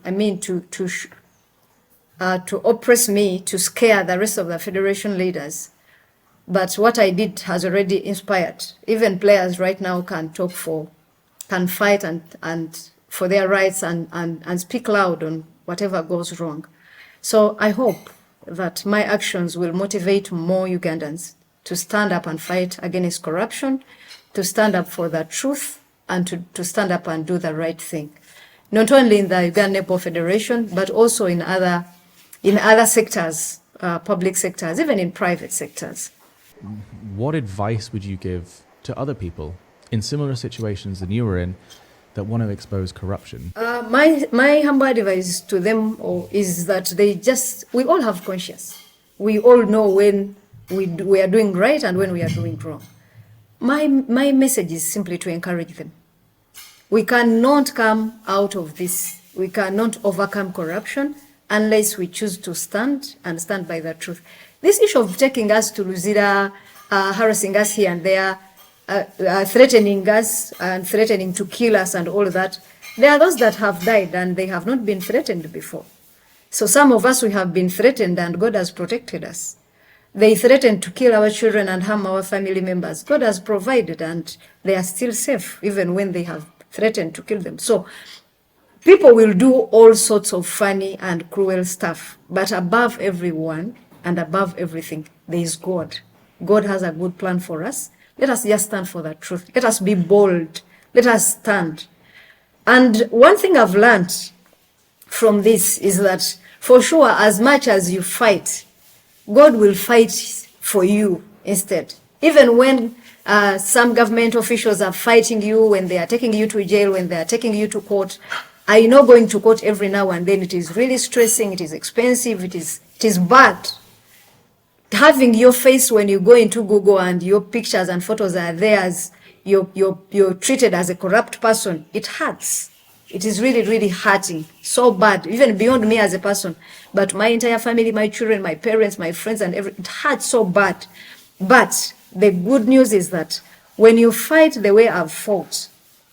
oppress me, to scare the rest of the federation leaders. But what I did has already inspired. Even players right now can fight and for their rights and speak loud on whatever goes wrong. So I hope that my actions will motivate more Ugandans to stand up and fight against corruption, to stand up for the truth, and to stand up and do the right thing. Not only in the Uganda Netball Federation, but also in other sectors, public sectors, even in private sectors. What advice would you give to other people in similar situations than you were in that want to expose corruption? My humble advice to them is that we all have conscience. We all know when we are doing right and when we are doing wrong. My message is simply to encourage them. We cannot come out of this. We cannot overcome corruption unless we choose to stand by the truth. This issue of taking us to Luzira, harassing us here and there, threatening us and threatening to kill us and all that, there are those that have died and they have not been threatened before. So some of us, we have been threatened and God has protected us. They threatened to kill our children and harm our family members. God has provided and they are still safe even when they have threatened to kill them. So people will do all sorts of funny and cruel stuff, but above everyone and above everything, there is God. God has a good plan for us. Let us just stand for the truth. Let us be bold. Let us stand. And one thing I've learned from this is that for sure, as much as you fight, God will fight for you instead. Even when some government officials are fighting you, when they are taking you to jail, when they are taking you to court, I know going to court every now and then, it is really stressing, it is expensive, it is bad. Having your face when you go into Google and your pictures and photos are there as you're treated as a corrupt person, it hurts. It is really, really hurting. So bad, even beyond me as a person. But my entire family, my children, my parents, my friends, and everything, it hurts so bad. But the good news is that when you fight the way I've fought,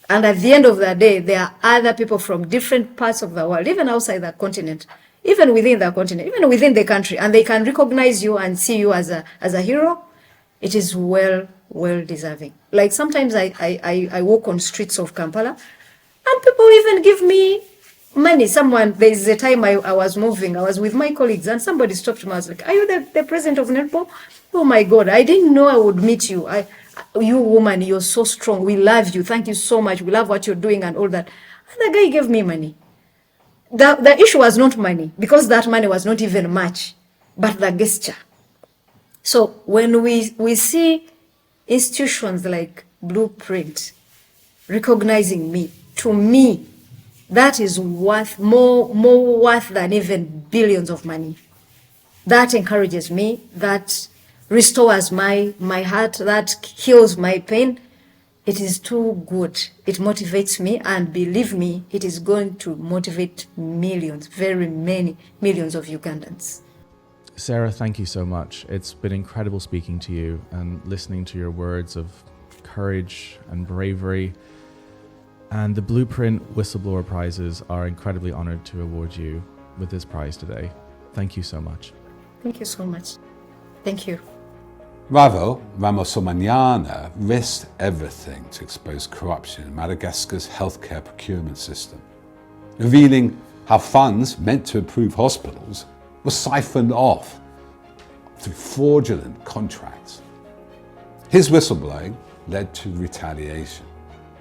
and at the end of the day, there are other people from different parts of the world, even outside the continent, even within the continent, even within the country, and they can recognize you and see you as a hero, it is well deserving. Like sometimes I walk on streets of Kampala, and people even give me money. There's a time I was moving, I was with my colleagues, and somebody stopped me. I was like, "Are you the president of Nepal?" Oh my God, I didn't know I would meet you. You woman, you're so strong. We love you. Thank you so much. We love what you're doing and all that. And the guy gave me money. The issue was not money, because that money was not even much, but the gesture. So when we see institutions like Blueprint recognizing me, to me, that is worth more worth than even billions of money. That encourages me, that restores my heart, that heals my pain. It is too good. It motivates me, and believe me, it is going to motivate millions, very many millions of Ugandans. Sarah, thank you so much. It's been incredible speaking to you and listening to your words of courage and bravery. And the Blueprint Whistleblower Prizes are incredibly honored to award you with this prize today. Thank you so much. Thank you so much. Thank you. Ravo Ramosomanyana risked everything to expose corruption in Madagascar's healthcare procurement system, revealing how funds meant to improve hospitals were siphoned off through fraudulent contracts. His whistleblowing led to retaliation,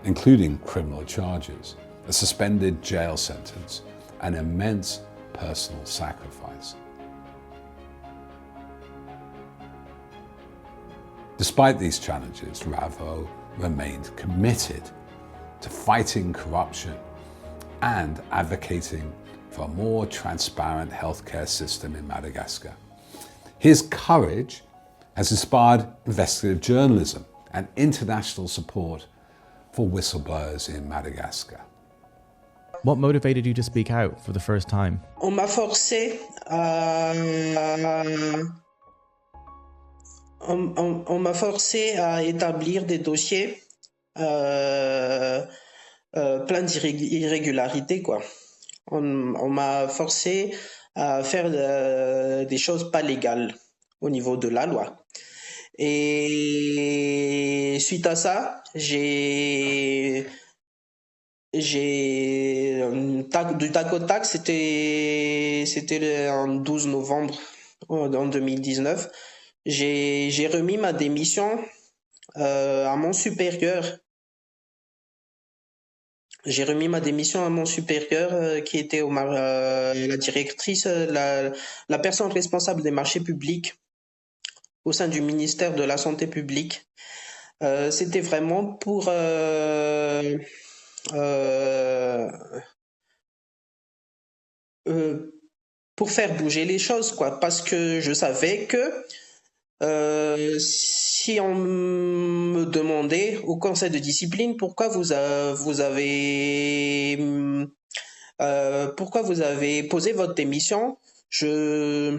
including criminal charges, a suspended jail sentence, and immense personal sacrifice. Despite these challenges, Ravo remained committed to fighting corruption and advocating for a more transparent healthcare system in Madagascar. His courage has inspired investigative journalism and international support for whistleblowers in Madagascar. What motivated you to speak out for the first time? On m'a forcé à établir des dossiers plein d'irrégularités, quoi. On m'a forcé à faire des choses pas légales au niveau de la loi. Et suite à ça, j'ai du tac au tac, c'était en 12 novembre en 2019. J'ai remis ma démission à mon supérieur. J'ai remis ma démission à mon supérieur qui était la directrice, la personne responsable des marchés publics au sein du ministère de la Santé publique. C'était vraiment pour pour faire bouger les choses, quoi, parce que je savais que si on me demandait au conseil de discipline pourquoi vous avez posé votre démission, je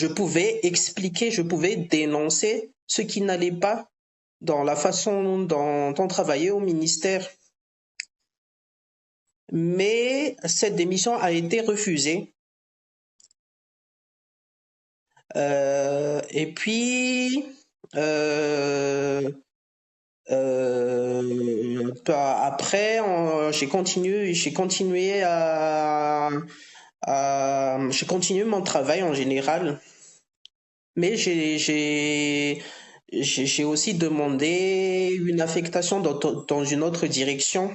pouvais expliquer, je pouvais dénoncer ce qui n'allait pas dans la façon dont on travaillait au ministère. Mais cette démission a été refusée. Et puis, après, j'ai continué mon travail en général. Mais j'ai aussi demandé une affectation dans une autre direction.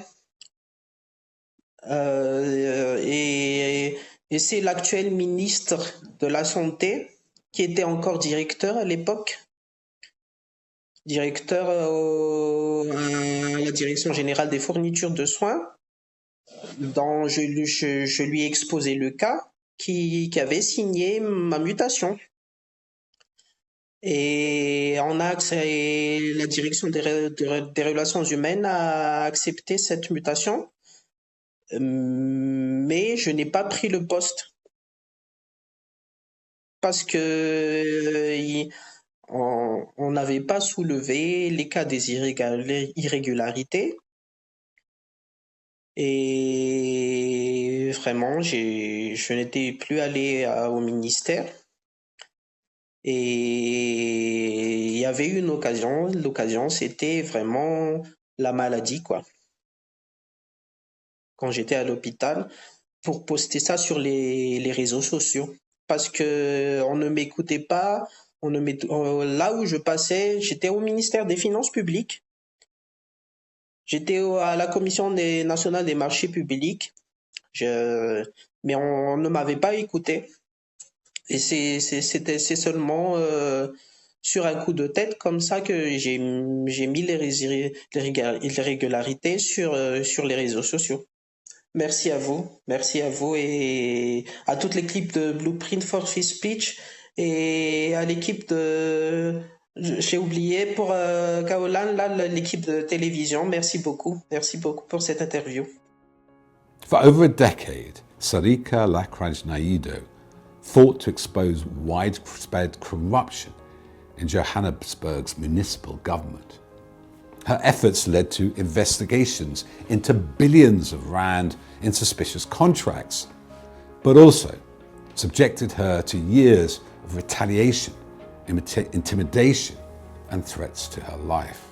Et c'est l'actuel ministre de la Santé qui était encore directeur à l'époque, directeur à la Direction générale des fournitures de soins, dont je lui ai exposé le cas, qui avait signé ma mutation. Et la Direction des relations humaines a accepté cette mutation, mais je n'ai pas pris le poste parce que on n'avait pas soulevé les cas des irrégularités. Et vraiment, je n'étais plus allé au ministère. Et il y avait une occasion. L'occasion, c'était vraiment la maladie, quoi. Quand j'étais à l'hôpital, pour poster ça sur les réseaux sociaux. Parce que on ne m'écoutait pas. Là où je passais, j'étais au ministère des Finances publiques. J'étais à la Commission nationale des marchés publics. Mais on ne m'avait pas écouté. Et c'est seulement sur un coup de tête comme ça que j'ai mis les irrégularités sur les réseaux sociaux. Merci à vous et à toute l'équipe de Blueprint for Free Speech et à l'équipe j'ai oublié pour Kaolan, l'équipe de télévision. Merci beaucoup pour cette interview. For over a decade, Sarika Lakrajnaido fought to expose widespread corruption in Johannesburg's municipal government. Her efforts led to investigations into billions of rand in suspicious contracts, but also subjected her to years of retaliation, intimidation, and threats to her life.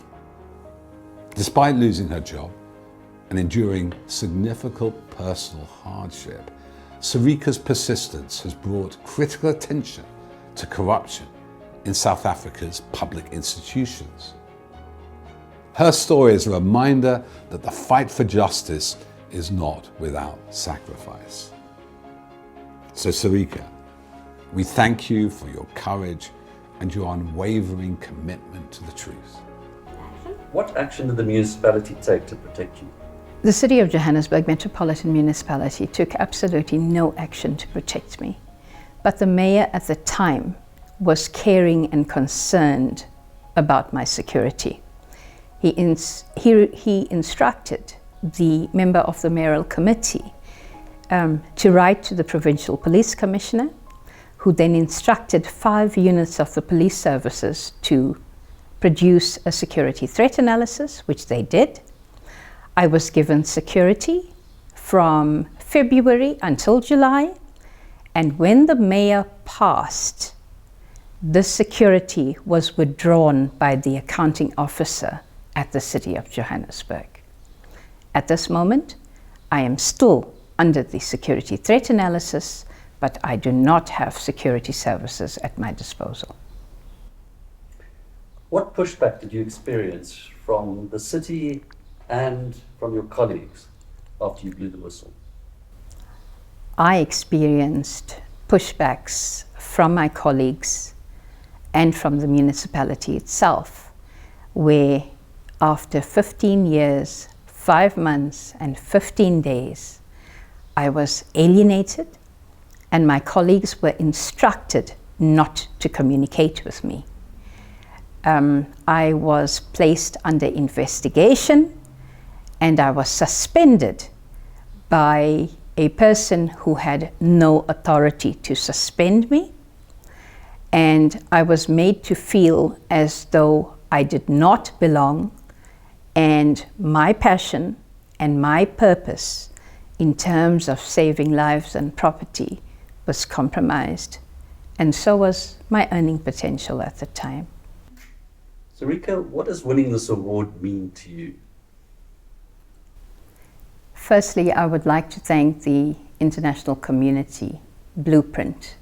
Despite losing her job and enduring significant personal hardship, Sarika's persistence has brought critical attention to corruption in South Africa's public institutions. Her story is a reminder that the fight for justice is not without sacrifice. So Sarika, we thank you for your courage and your unwavering commitment to the truth. What action did the municipality take to protect you? The City of Johannesburg Metropolitan Municipality took absolutely no action to protect me. But the mayor at the time was caring and concerned about my security. He instructed the member of the mayoral committee to write to the provincial police commissioner, who then instructed 5 units of the police services to produce a security threat analysis, which they did. I was given security from February until July, and when the mayor passed, this security was withdrawn by the accounting officer at the City of Johannesburg. At this moment, I am still under the security threat analysis, but I do not have security services at my disposal. What pushback did you experience from the city and from your colleagues after you blew the whistle? I experienced pushbacks from my colleagues and from the municipality itself, where after 15 years, 5 months and 15 days, I was alienated, and my colleagues were instructed not to communicate with me. I was placed under investigation, and I was suspended by a person who had no authority to suspend me. And I was made to feel as though I did not belong, and my passion and my purpose in terms of saving lives and property was compromised. And so was my earning potential at the time. Sarika, what does winning this award mean to you? Firstly, I would like to thank the international community, Blueprint,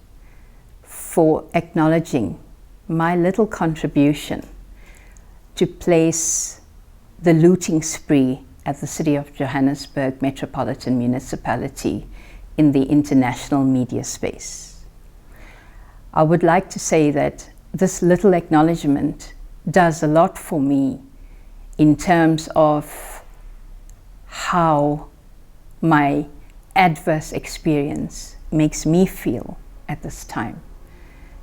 for acknowledging my little contribution to place the looting spree at the City of Johannesburg Metropolitan Municipality in the international media space. I would like to say that this little acknowledgement does a lot for me in terms of how my adverse experience makes me feel at this time.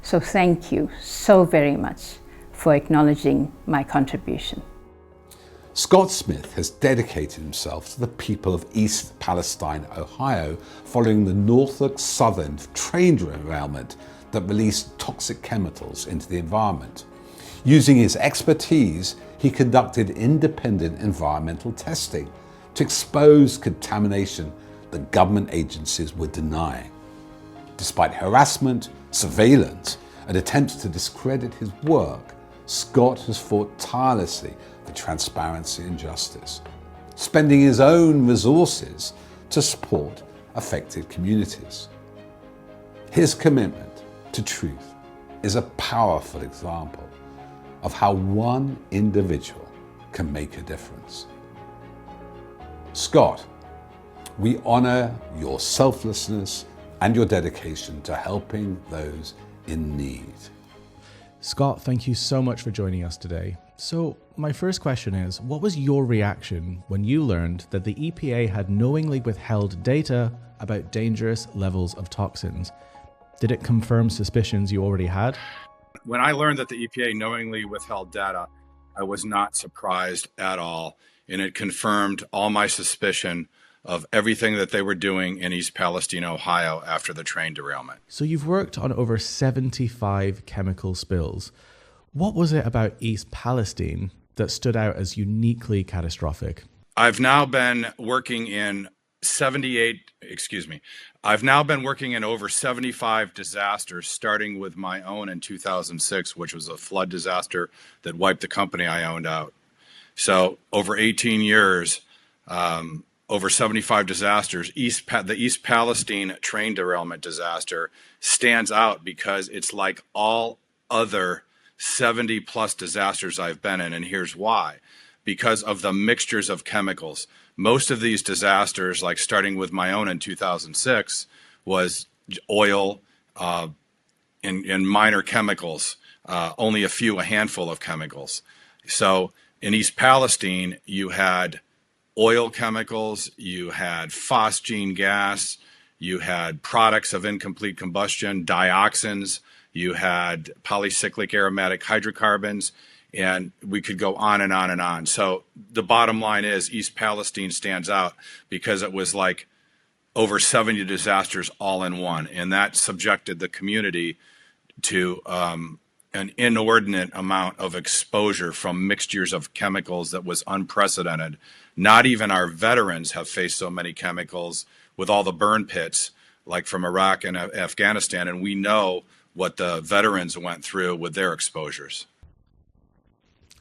So thank you so very much for acknowledging my contribution. Scott Smith has dedicated himself to the people of East Palestine, Ohio, following the Norfolk Southern train derailment that released toxic chemicals into the environment. Using his expertise, he conducted independent environmental testing to expose contamination that government agencies were denying. Despite harassment, surveillance, and attempts to discredit his work, Scott has fought tirelessly for transparency and justice, spending his own resources to support affected communities. His commitment to truth is a powerful example of how one individual can make a difference. Scott, we honor your selflessness and your dedication to helping those in need. Scott, thank you so much for joining us today. So my first question is, what was your reaction when you learned that the EPA had knowingly withheld data about dangerous levels of toxins? Did it confirm suspicions you already had? When I learned that the EPA knowingly withheld data, I was not surprised at all, and it confirmed all my suspicion of everything that they were doing in East Palestine, Ohio after the train derailment. So you've worked on over 75 chemical spills. What was it about East Palestine that stood out as uniquely catastrophic? I've now been working in over 75 disasters, starting with my own in 2006, which was a flood disaster that wiped the company I owned out. So over 18 years, over 75 disasters. The East Palestine train derailment disaster stands out because it's like all other 70 plus disasters I've been in, and here's why. Because of the mixtures of chemicals. Most of these disasters, like starting with my own in 2006, was oil and minor chemicals, only a handful of chemicals. So in East Palestine, you had oil chemicals, you had phosgene gas, you had products of incomplete combustion, dioxins, you had polycyclic aromatic hydrocarbons, and we could go on and on and on. So the bottom line is East Palestine stands out because it was like over 70 disasters all in one, and that subjected the community to an inordinate amount of exposure from mixtures of chemicals that was unprecedented. Not even our veterans have faced so many chemicals with all the burn pits, like from Iraq and Afghanistan, and we know what the veterans went through with their exposures.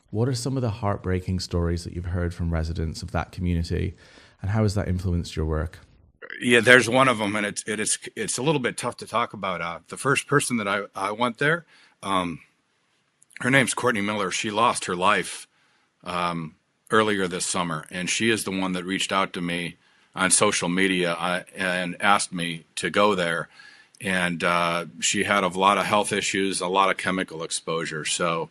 What are some of the heartbreaking stories that you've heard from residents of that community, and how has that influenced your work? Yeah, there's one of them, and it's a little bit tough to talk about. The first person that I went there, her name's Courtney Miller. She lost her life earlier this summer, and she is the one that reached out to me on social media and asked me to go there. And she had a lot of health issues, a lot of chemical exposure. So,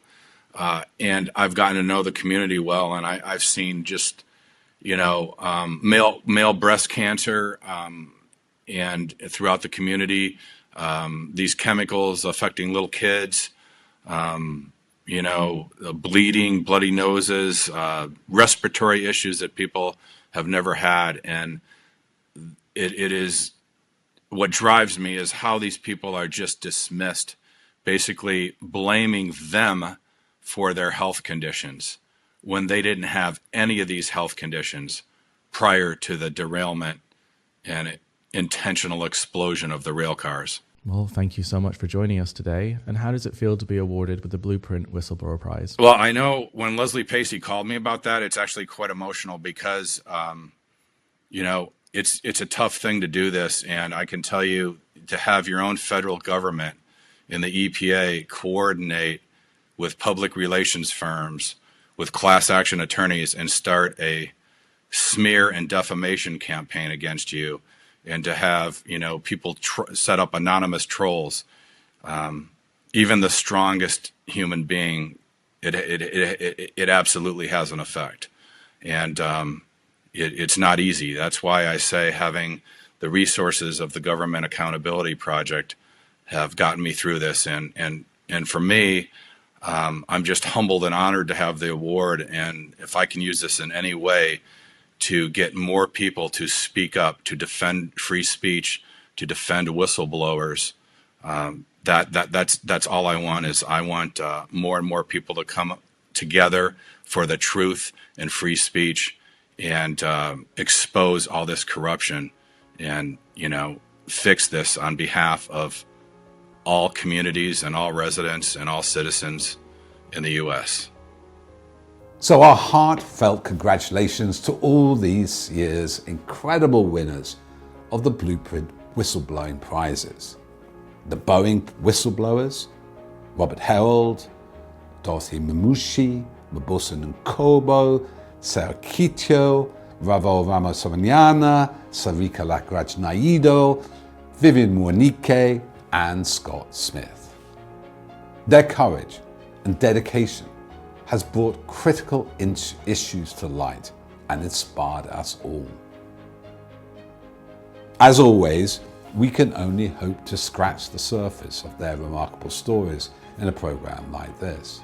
and I've gotten to know the community well, and I've seen just male breast cancer, and throughout the community, these chemicals affecting little kids, bleeding, bloody noses, respiratory issues that people have never had. And it is, what drives me is how these people are just dismissed, basically blaming them for their health conditions when they didn't have any of these health conditions prior to the derailment and intentional explosion of the rail cars. Well, thank you so much for joining us today. And how does it feel to be awarded with the Blueprint Whistleblower Prize? Well, I know when Leslie Pacey called me about that, it's actually quite emotional because, it's a tough thing to do this. And I can tell you, to have your own federal government in the EPA coordinate with public relations firms, with class action attorneys, and start a smear and defamation campaign against you, and to have people set up anonymous trolls, even the strongest human being, it absolutely has an effect, and it's not easy. That's why I say having the resources of the Government Accountability Project have gotten me through this, and for me, I'm just humbled and honored to have the award, and if I can use this in any way to get more people to speak up, to defend free speech, to defend whistleblowers, that's all I want. Is I want more and more people to come together for the truth and free speech, and expose all this corruption, and fix this on behalf of all communities and all residents and all citizens in the U.S. So our heartfelt congratulations to all these years' incredible winners of the Blueprint Whistleblowing Prizes. The Boeing Whistleblowers, Robert Herold, Dorothy Mamushi, Mabusa Nkobo, Sarah Kitio, Ravo Ramaswamyana, Sarika Lakraj Naido, Vivian Mwanike, and Scott Smith. Their courage and dedication has brought critical issues to light and inspired us all. As always, we can only hope to scratch the surface of their remarkable stories in a program like this.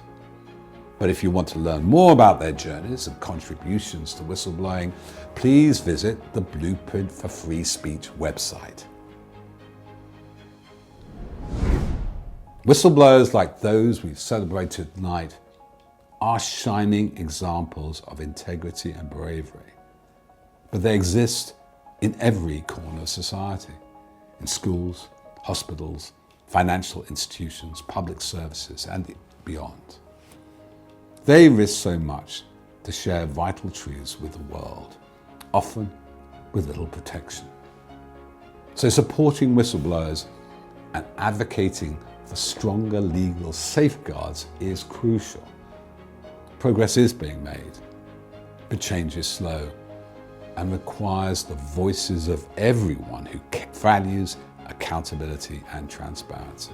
But if you want to learn more about their journeys and contributions to whistleblowing, please visit the Blueprint for Free Speech website. Whistleblowers like those we've celebrated tonight are shining examples of integrity and bravery. But they exist in every corner of society, in schools, hospitals, financial institutions, public services, and beyond. They risk so much to share vital truths with the world, often with little protection. So supporting whistleblowers and advocating for stronger legal safeguards is crucial. Progress is being made, but change is slow and requires the voices of everyone who values accountability and transparency.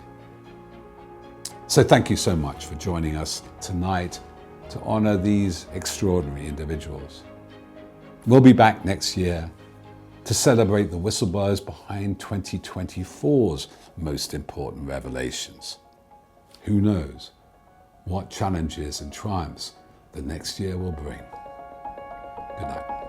So thank you so much for joining us tonight to honor these extraordinary individuals. We'll be back next year to celebrate the whistleblowers behind 2024's most important revelations. Who knows what challenges and triumphs the next year will bring. Good night.